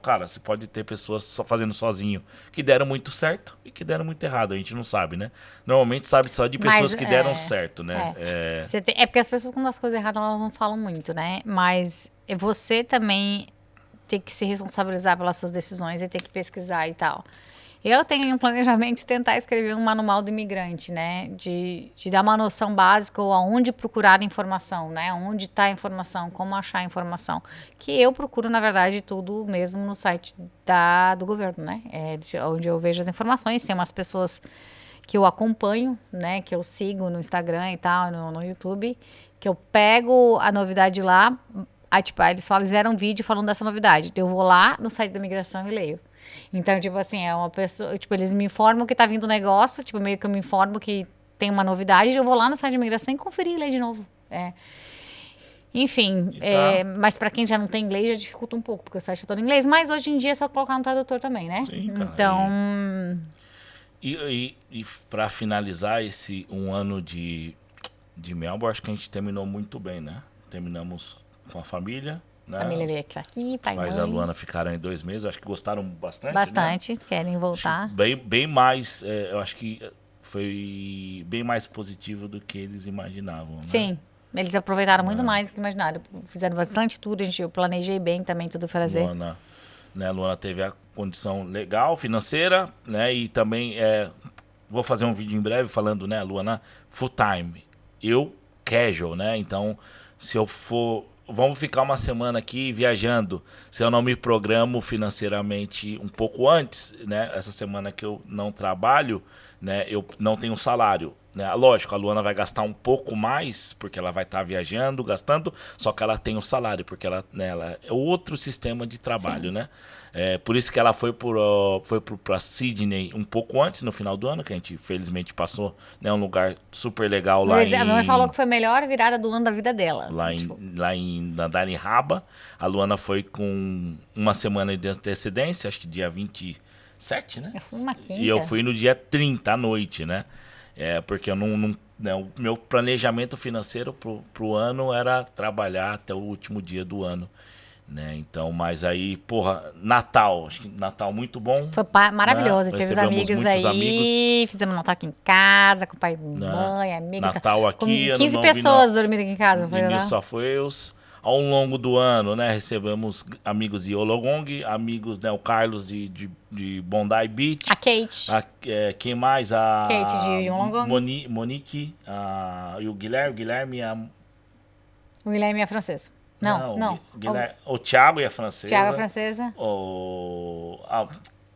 S1: Cara, você pode ter pessoas só fazendo sozinho que deram muito certo e que deram muito errado, a gente não sabe, né? Normalmente sabe só de pessoas que deram certo, né?
S2: É porque as pessoas quando as coisas erradas elas não falam muito, né? Mas você também tem que se responsabilizar pelas suas decisões e tem que pesquisar e tal. Eu tenho um planejamento de tentar escrever um manual do imigrante, né? De dar uma noção básica ou aonde procurar informação, né? Onde está a informação, como achar a informação. Que eu procuro, na verdade, tudo mesmo no site do governo, né? Onde eu vejo as informações. Tem umas pessoas que eu acompanho, né? Que eu sigo no Instagram e tal, no YouTube. Que eu pego a novidade lá. Aí, tipo, eles fizeram um vídeo falando dessa novidade. Eu vou lá no site da imigração e leio. Então, tipo assim, é uma pessoa. Tipo, eles me informam que tá vindo um negócio, tipo, meio que eu me informo que tem uma novidade, eu vou lá no site de imigração e conferir e ler de novo. Enfim, mas pra quem já não tem inglês, já dificulta um pouco, porque o site é todo em inglês. Mas hoje em dia é só colocar no tradutor também, né?
S1: Sim, cara.
S2: Então.
S1: E para finalizar esse um ano de Melbourne, acho que a gente terminou muito bem, né? Terminamos com a família. Né?
S2: A família veio aqui, pai e mãe.
S1: Mas a Luana ficaram em 2 meses, acho que gostaram bastante.
S2: Bastante,
S1: né?
S2: querem voltar.
S1: Bem mais, eu acho que foi bem mais positivo do que eles imaginavam. Né?
S2: Sim, eles aproveitaram muito mais do que imaginaram. Fizeram bastante tudo, eu planejei bem também tudo fazer.
S1: Luana teve a condição legal, financeira, né? E também vou fazer um vídeo em breve falando, né, Luana, full time. Eu, casual, né? Então, se eu for... Vamos ficar uma semana aqui viajando. Se eu não me programo financeiramente um pouco antes, né? Essa semana que eu não trabalho, né? Eu não tenho salário. Né? Lógico, a Luana vai gastar um pouco mais, porque ela vai estar viajando, gastando, só que ela tem o salário, porque ela é outro sistema de trabalho, né? Por isso que ela foi para Sydney um pouco antes, no final do ano, que a gente felizmente passou, né? Um lugar super legal lá
S2: A minha mãe falou que foi a melhor virada do ano da vida dela.
S1: Lá em Dandara Raba. A Luana foi com uma semana de antecedência, acho que dia 27, né?
S2: Eu fui uma quinta.
S1: E eu fui no dia 30 à noite, né? Porque eu não né, o meu planejamento financeiro pro ano era trabalhar até o último dia do ano. Né? Então, mas aí, porra, Natal, acho que Natal muito bom.
S2: Foi maravilhoso,
S1: né?
S2: teve os amigos aí,
S1: amigos.
S2: Fizemos Natal aqui em casa, com pai e mãe, amigos.
S1: Natal aqui,
S2: com 15 pessoas dormindo aqui em casa, foi
S1: em
S2: lá?
S1: New South Wales. Ao longo do ano, né, recebemos amigos de Wollongong, amigos, né, o Carlos de Bondi Beach.
S2: A Kate.
S1: Quem mais? A
S2: Kate de Wollongong.
S1: Monique, e o Guilherme
S2: O Guilherme é francês. Não.
S1: O Thiago e a francesa.
S2: Thiago é francesa.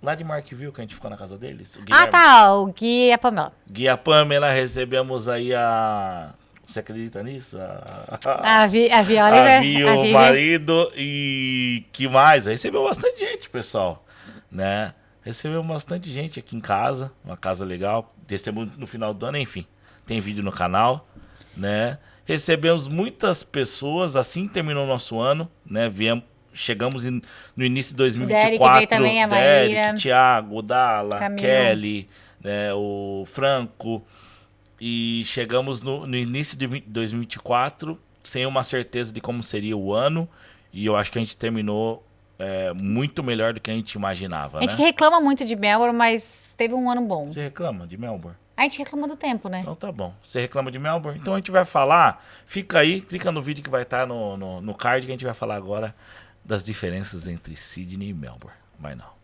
S1: Lá de Markville, que a gente ficou na casa deles.
S2: O Gui e a Pamela.
S1: Gui e a Pamela, recebemos aí a... Você acredita nisso?
S2: A Viola.
S1: O marido e que mais? Recebeu bastante gente, pessoal, né? Recebeu bastante gente aqui em casa, uma casa legal. Recebemos no final do ano, enfim. Tem vídeo no canal, né? Recebemos muitas pessoas, assim terminou o nosso ano, né? Chegamos no início de 2024.
S2: Derek veio também, a Maíra.
S1: Derek, Thiago, Dala,
S2: Camilo.
S1: Kelly, né? O Franco. E chegamos no início de 2024 sem uma certeza de como seria o ano. E eu acho que a gente terminou muito melhor do que a gente imaginava.
S2: A gente reclama muito de Melbourne, mas teve um ano bom.
S1: Você reclama de Melbourne?
S2: A gente reclama do tempo, né?
S1: Então tá bom. Você reclama de Melbourne? Então a gente vai falar. Fica aí, clica no vídeo que vai estar no card que a gente vai falar agora das diferenças entre Sydney e Melbourne. Vai não.